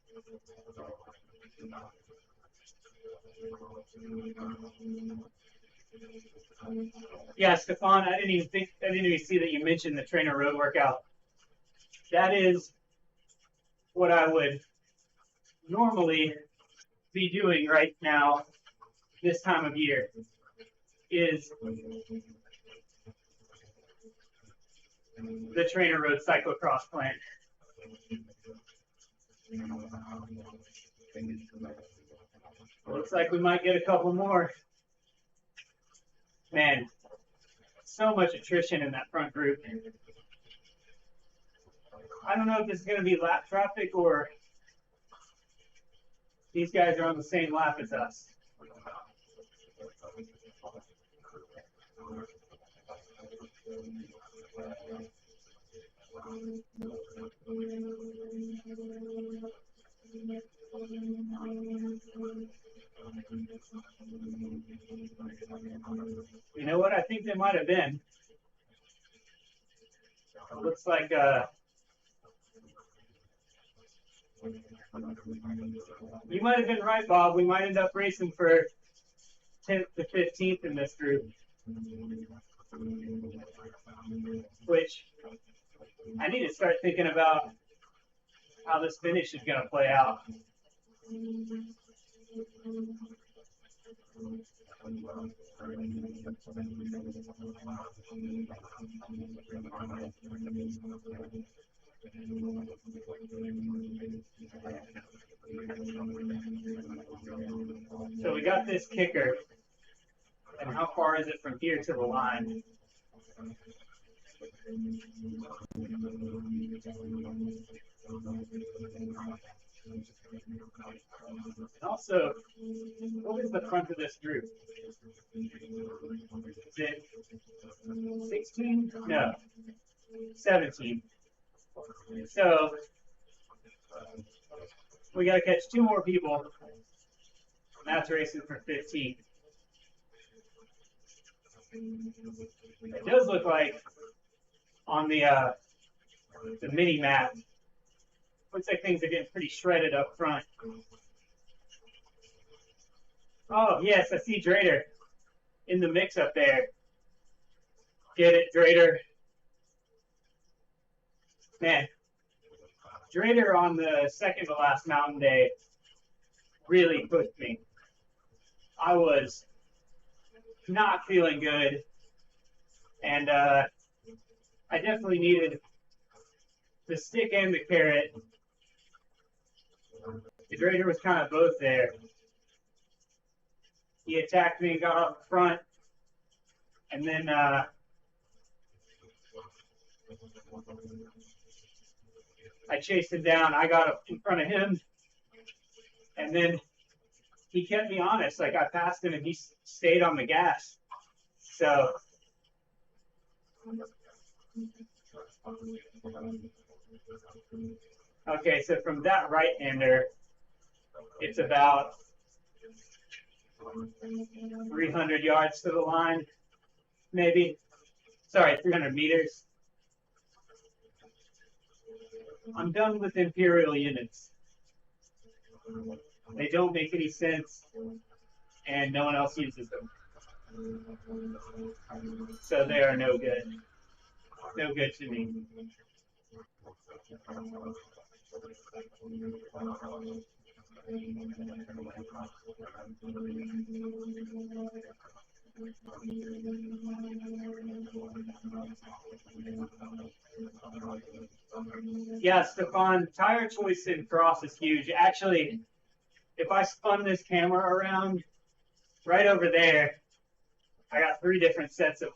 Speaker 1: Yeah, Stefan, I didn't even see that you mentioned the trainer road workout. That is what I would normally be doing right now this time of year. is the Trainer Road cyclocross plant. Looks like we might get a couple more. Man, so much attrition in that front group. I don't know if this is going to be lap traffic or these guys are on the same lap as us. You know what? I think they might have been. It looks like you might have been right, Bob. We might end up racing for 10th to 15th in this group. Which I need to start thinking about how this finish is going to play out. So we got this kicker, and how far is it from here to the line? And also, what is the front of this group? Is it 16? No, 17. So we got to catch 2 more people. And that's racing for 15. It does look like on the mini map, looks like things are getting pretty shredded up front. Oh, yes, I see Drader in the mix up there. Get it, Drader. Man, Drader on the second to last mountain day really pushed me. I was not feeling good, and I definitely needed the stick and the carrot. The Drader was kind of both there. He attacked me and got up front, and then I chased him down. I got up in front of him, and then he kept me honest. Like, I passed him, and he stayed on the gas. So okay, so from that right-hander, it's about 300 yards to the line, maybe. Sorry, 300 meters. I'm done with Imperial units. They don't make any sense, and no one else uses them. So they are no good. No good to me. Yeah, Stefan, tire choice in cross is huge. Actually, if I spun this camera around right over there, I got 3 different sets of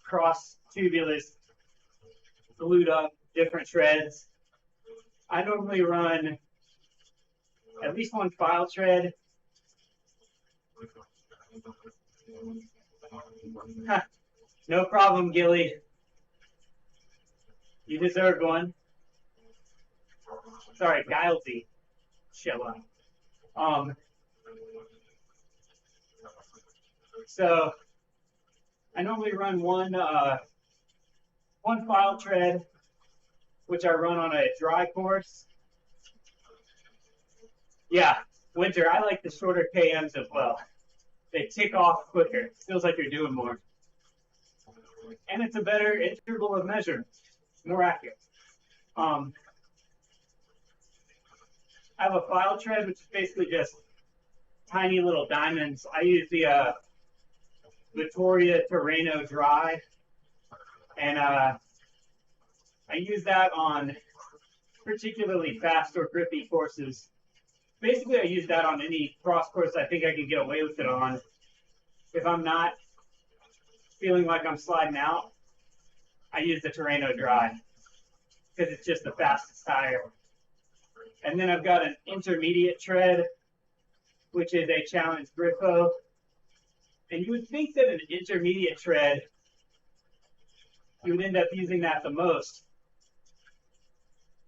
Speaker 1: cross tubulars glued up, different treads. I normally run at least 1 file tread. No problem, Gilly. You deserved one. Sorry, Guilty. Shut up. So I normally run one file tread, which I run on a dry course. Yeah, winter. I like the shorter KMs as well. They tick off quicker. Feels like you're doing more. And it's a better interval of measurement. More accurate. I have a file tread, which is basically just tiny little diamonds. I use the Vittoria Terreno Dry, and I use that on particularly fast or grippy courses. Basically, I use that on any cross course I think I can get away with it on. If I'm not feeling like I'm sliding out, I use the Terreno Dry because it's just the fastest tire. And then I've got an intermediate tread, which is a challenge Grifo. And you would think that an intermediate tread, you would end up using that the most.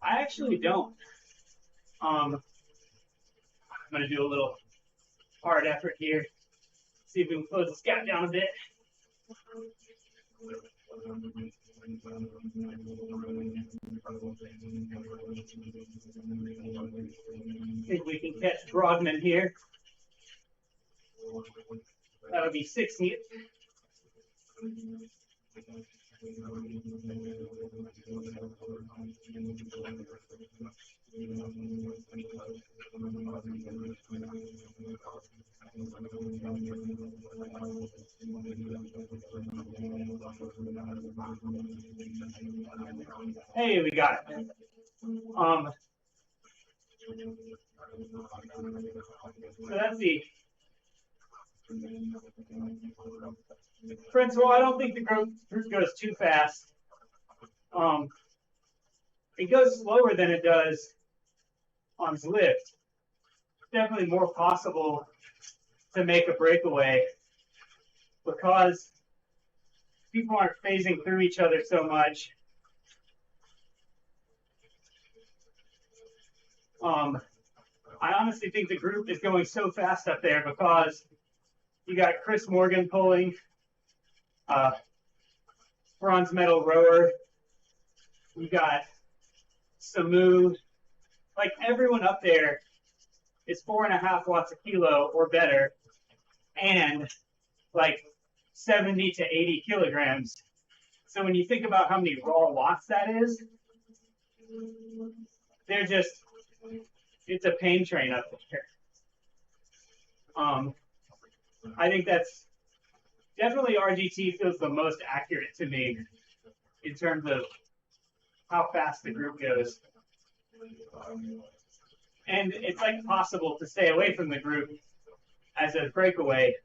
Speaker 1: I actually don't. I'm going to do a little hard effort here. See if we can close this gap down a bit. Think we can catch Broadman here. That'll be 60th. Hey, we got it. So that's the principle. I don't think the group goes too fast. It goes slower than it does on Zwift. Definitely more possible to make a breakaway because people aren't phasing through each other so much. I honestly think the group is going so fast up there because you got Chris Morgan pulling, bronze medal rower. You got Samu. Like everyone up there is 4.5 watts a kilo or better, and like 70 to 80 kilograms. So when you think about how many raw watts that is, they're just, it's a pain train up there. I think that's definitely RGT feels the most accurate to me in terms of how fast the group goes. And it's like possible to stay away from the group as a breakaway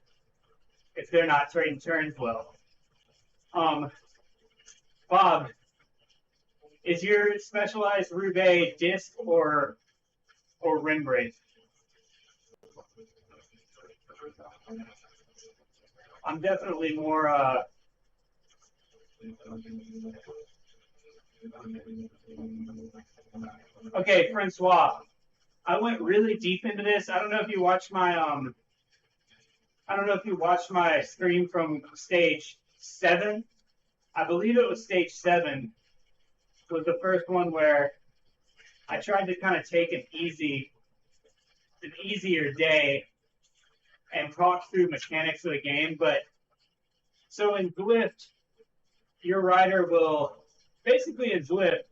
Speaker 1: if they're not trading turns well. Bob, is your specialized Roubaix disc or rim brake? I'm definitely more okay, Francois. I went really deep into this. I don't know if you watched my stream from stage 7. I believe it was stage 7 was the first one where I tried to kind of take an easier day and talk through mechanics of the game. But so in Zwift, your rider will basically in Zwift,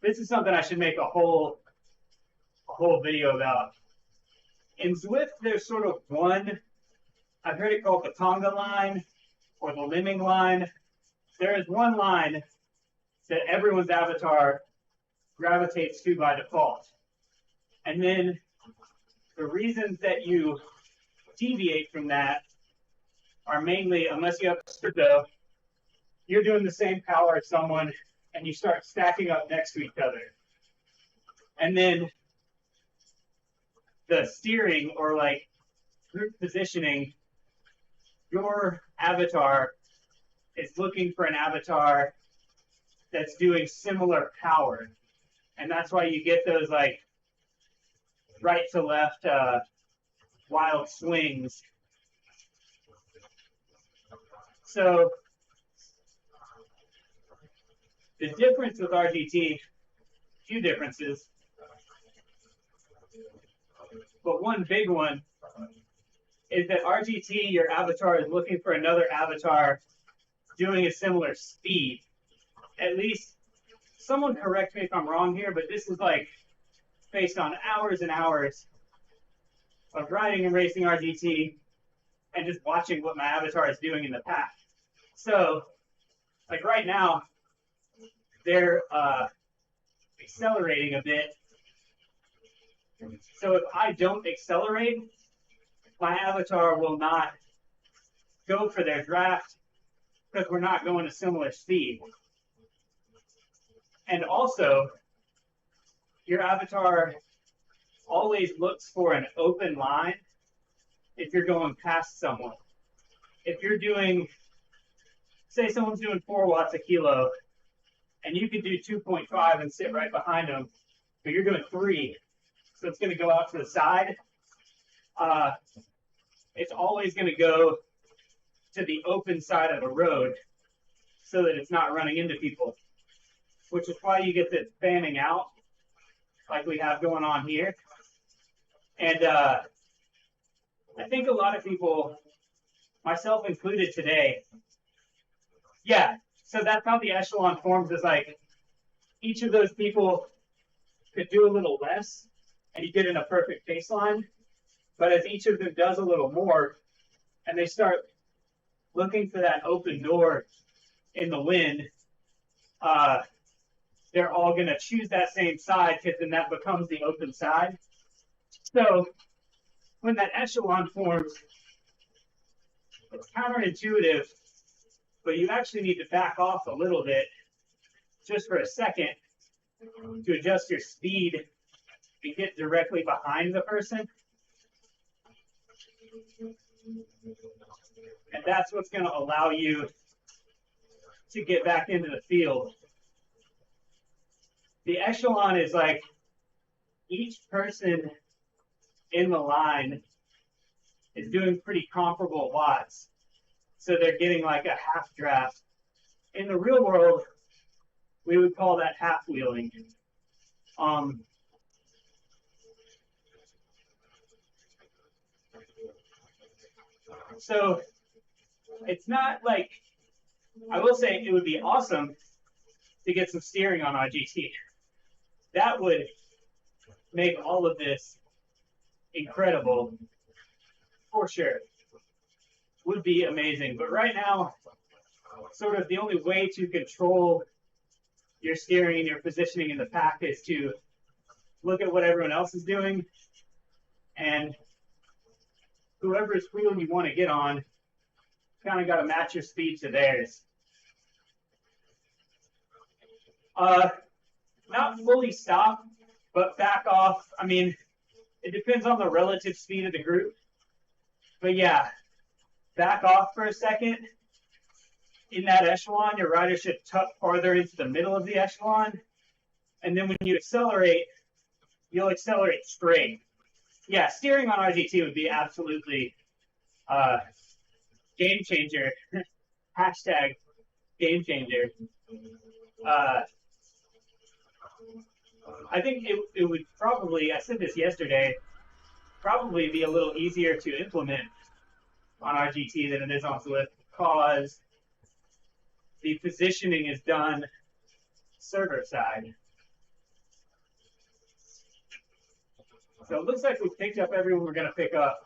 Speaker 1: this is something I should make a whole video about. In Zwift, there's sort of one, I've heard it called the Tonga line or the Limming line. There is one line that everyone's avatar gravitates to by default. And then the reasons that you deviate from that are mainly, unless you have a crypto, you're doing the same power as someone and you start stacking up next to each other. And then the steering or like group positioning, your avatar is looking for an avatar that's doing similar power. And that's why you get those like right to left wild swings. So the difference with RGT, few differences, but one big one is that RGT, your avatar is looking for another avatar doing a similar speed. At least, someone correct me if I'm wrong here, but this is like based on hours and hours of riding and racing RGT. and just watching what my avatar is doing in the pack. So, like right now, they're accelerating a bit. So if I don't accelerate, my avatar will not go for their draft because we're not going a similar speed. And also, your avatar always looks for an open line if you're going past someone. If you're doing, say someone's doing 4 watts a kilo, and you can do 2.5 and sit right behind them, but you're doing 3, so it's going to go out to the side. It's always going to go to the open side of the road so that it's not running into people, which is why you get this fanning out like we have going on here. And I think a lot of people, myself included today, yeah, so that's how the echelon forms, is like each of those people could do a little less and you get in a perfect baseline. But as each of them does a little more and they start looking for that open door in the wind, they're all going to choose that same side because then that becomes the open side. So when that echelon forms, it's counterintuitive, but you actually need to back off a little bit just for a second to adjust your speed and get directly behind the person. And that's what's going to allow you to get back into the field. The echelon is like each person in the line is doing pretty comparable watts. So they're getting like a half draft. In the real world, we would call that half wheeling. So it's not like, I will say it would be awesome to get some steering on RGT. That would make all of this incredible, for sure. Would be amazing. But right now, sort of the only way to control your steering and your positioning in the pack is to look at what everyone else is doing, and whoever's wheel you want to get on, kind of got to match your speed to theirs. Not fully stop, but back off. I mean, it depends on the relative speed of the group. But yeah, back off for a second. In that echelon, your rider should tuck farther into the middle of the echelon. And then when you accelerate, you'll accelerate straight. Yeah, steering on RGT would be absolutely game changer. Hashtag game changer. I think it would probably, I said this yesterday, probably be a little easier to implement on RGT than it is on Swift, because the positioning is done server side. So it looks like we've picked up everyone we're going to pick up.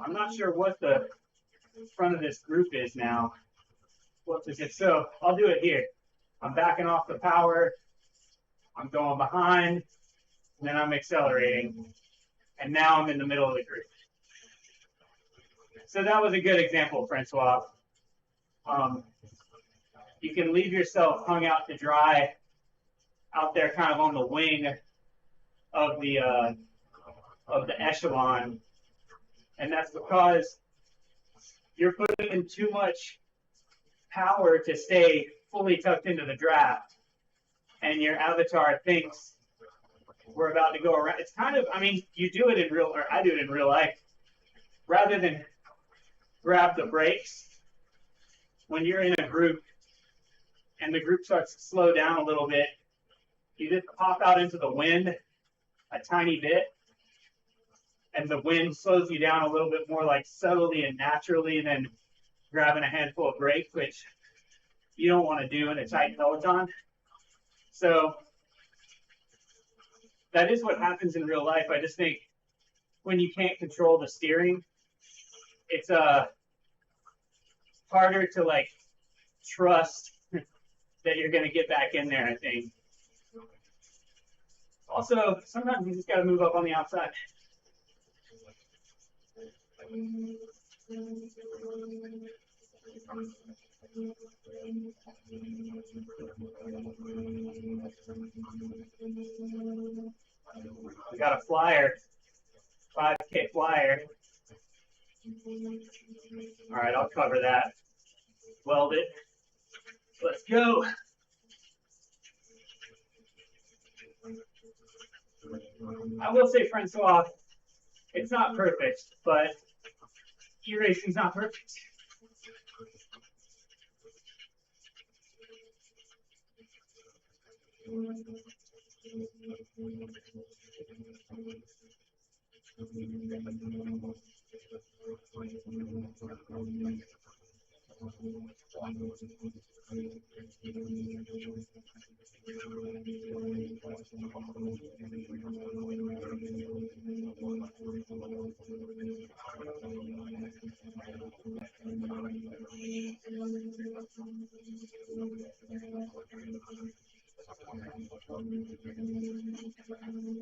Speaker 1: I'm not sure what the front of this group is now. What is it? So I'll do it here. I'm backing off the power. I'm going behind. And then I'm accelerating. And now I'm in the middle of the group. So that was a good example, Francois. You can leave yourself hung out to dry out there kind of on the wing of the echelon. And that's because you're putting in too much power to stay fully tucked into the draft. And your avatar thinks we're about to go around. It's kind of, I mean, you do it in real, or I do it in real life. Rather than grab the brakes, when you're in a group and the group starts to slow down a little bit, you just pop out into the wind a tiny bit, and the wind slows you down a little bit more, like subtly and naturally, than grabbing a handful of brakes, which you don't want to do in a tight peloton. So that is what happens in real life. I just think when you can't control the steering, it's harder to like trust that you're gonna get back in there, I think. Also, sometimes you just gotta move up on the outside. We got a flyer, 5K flyer. All right, I'll cover that. Weld it. Let's go. I will say, Francois, it's not perfect, but e-racing's not perfect.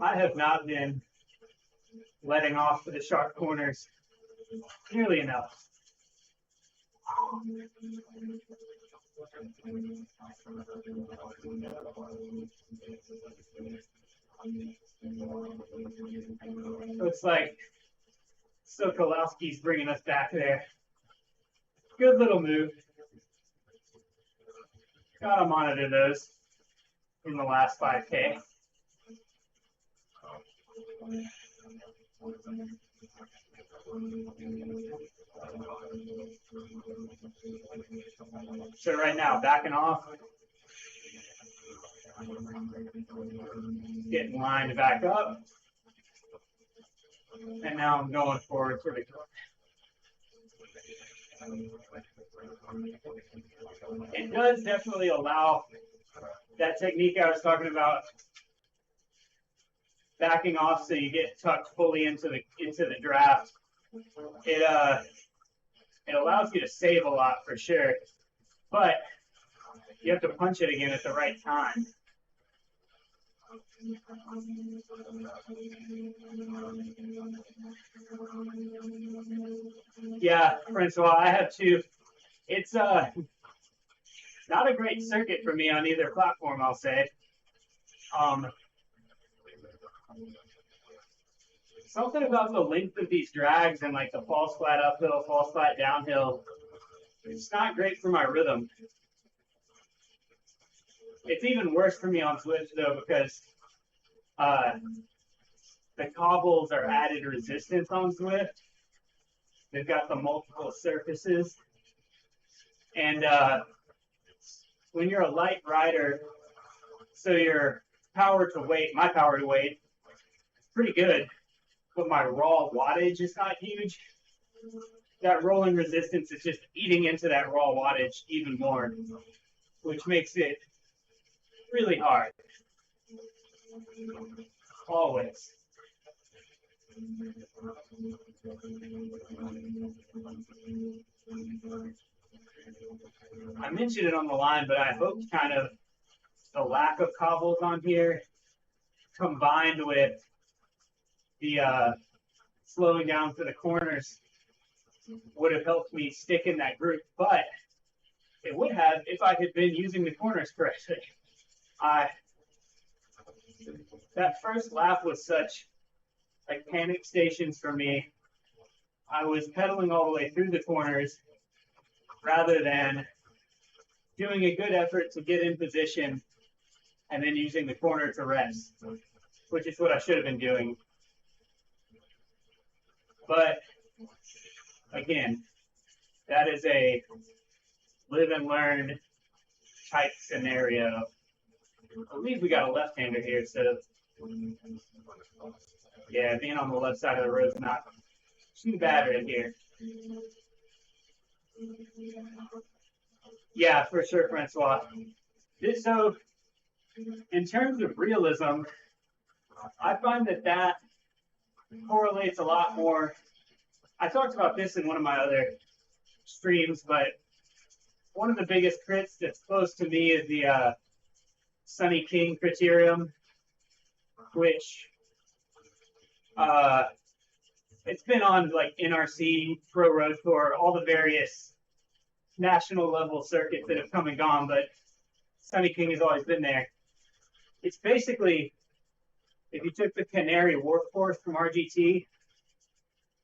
Speaker 1: I have not been letting off for the sharp corners nearly enough. Looks like Sokolowski's bringing us back there. Good little move. Gotta monitor those in the last 5K. So right now, backing off. Getting line to back up. And now I'm going forward for the corner. It does definitely allow that technique I was talking about, backing off so you get tucked fully into the draft. It allows you to save a lot for sure, but you have to punch it again at the right time. Yeah, Francois, I have too. It's not a great circuit for me on either platform, I'll say. Something about the length of these drags and like the false flat uphill, false flat downhill, it's not great for my rhythm. It's even worse for me on Switch though, because the cobbles are added resistance on Zwift. They've got the multiple surfaces. And when you're a light rider, so your power to weight, my power to weight, is pretty good, but my raw wattage is not huge. That rolling resistance is just eating into that raw wattage even more, which makes it really hard. Always. I mentioned it on the line, but I hoped kind of the lack of cobbles on here combined with the slowing down for the corners would have helped me stick in that group, but it would have if I had been using the corners correctly. That first lap was such like panic stations for me. I was pedaling all the way through the corners rather than doing a good effort to get in position and then using the corner to rest, which is what I should have been doing. But again, that is a live and learn type scenario. I believe we got a left-hander here, so yeah, being on the left side of the road is not too bad right here. Yeah, for sure, Francois. So, in terms of realism, I find that correlates a lot more. I talked about this in one of my other streams, but one of the biggest crits that's close to me is the Sunny King criterium, which it's been on like NRC, Pro Road Tour, all the various national level circuits that have come and gone, but Sunny King has always been there. It's basically, if you took the Canary Warp Force from RGT,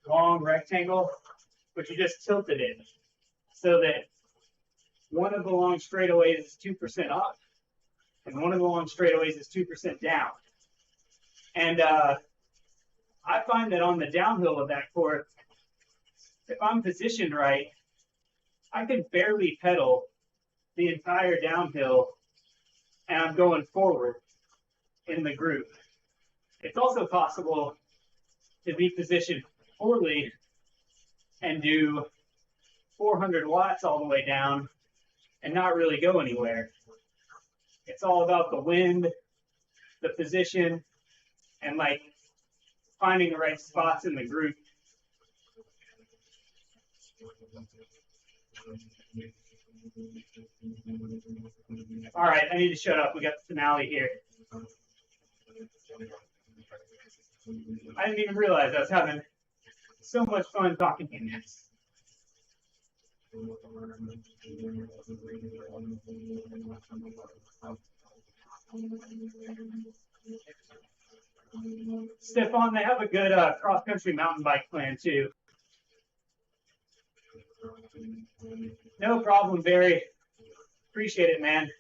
Speaker 1: long rectangle, but you just tilted it so that one of the long straightaways is 2% up, and one of the long straightaways is 2% down. And I find that on the downhill of that course, if I'm positioned right, I can barely pedal the entire downhill, and I'm going forward in the group. It's also possible to be positioned poorly and do 400 watts all the way down and not really go anywhere. It's all about the wind, the position, and like finding the right spots in the group. All right, I need to shut up. We got the finale here. I didn't even realize I was having so much fun talking to you guys. Stefan, they have a good cross-country mountain bike plan too. No problem, Barry. Appreciate it, man.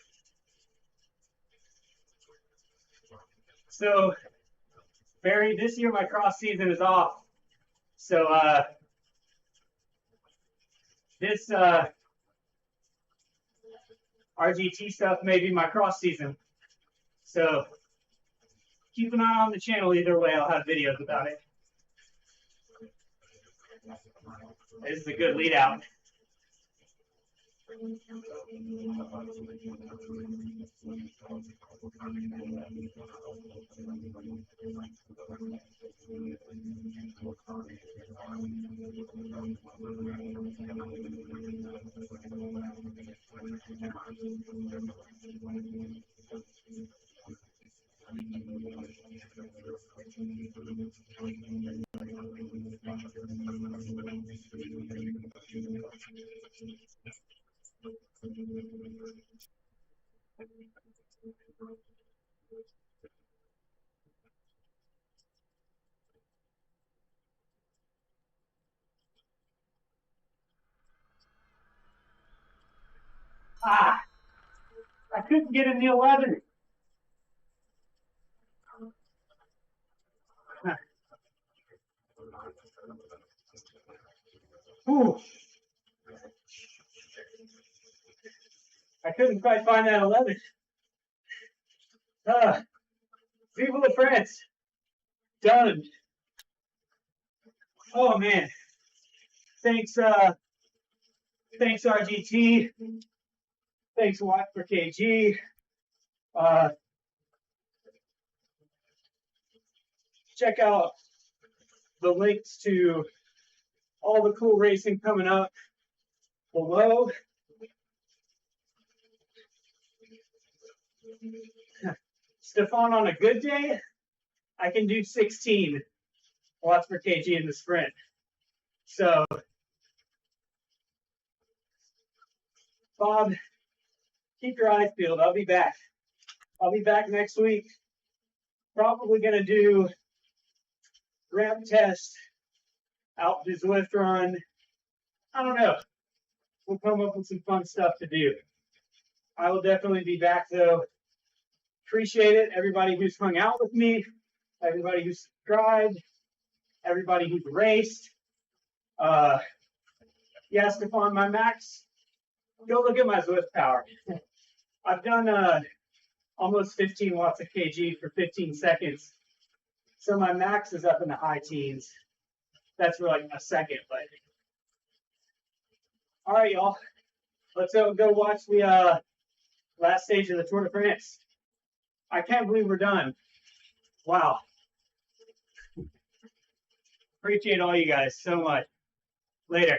Speaker 1: So, Barry, this year my cross season is off. So, this RGT stuff may be my cross season. So, keep an eye on the channel. Either way, I'll have videos about it. This is a good lead out. Ah, I couldn't get in the 11. Ooh. I couldn't quite find that 11. Vive la France. Done. Oh, man. Thanks, thanks, RGT. Thanks, WKG. Check out the links to all the cool racing coming up below. Stefan, on a good day, I can do 16 watts per kg in the sprint. So, Bob, keep your eyes peeled. I'll be back. I'll be back next week. Probably going to do ramp test, out to Zwift run. I don't know. We'll come up with some fun stuff to do. I will definitely be back, though. Appreciate it. Everybody who's hung out with me, everybody who's subscribed, everybody who's raced. Yeah, Stefan, my max. Go look at my Zwift power. I've done almost 15 watts a kg for 15 seconds. So my max is up in the high teens. That's for like a second, but. All right, y'all. Let's go watch the last stage of the Tour de France. I can't believe we're done. Wow. Appreciate all you guys so much. Later.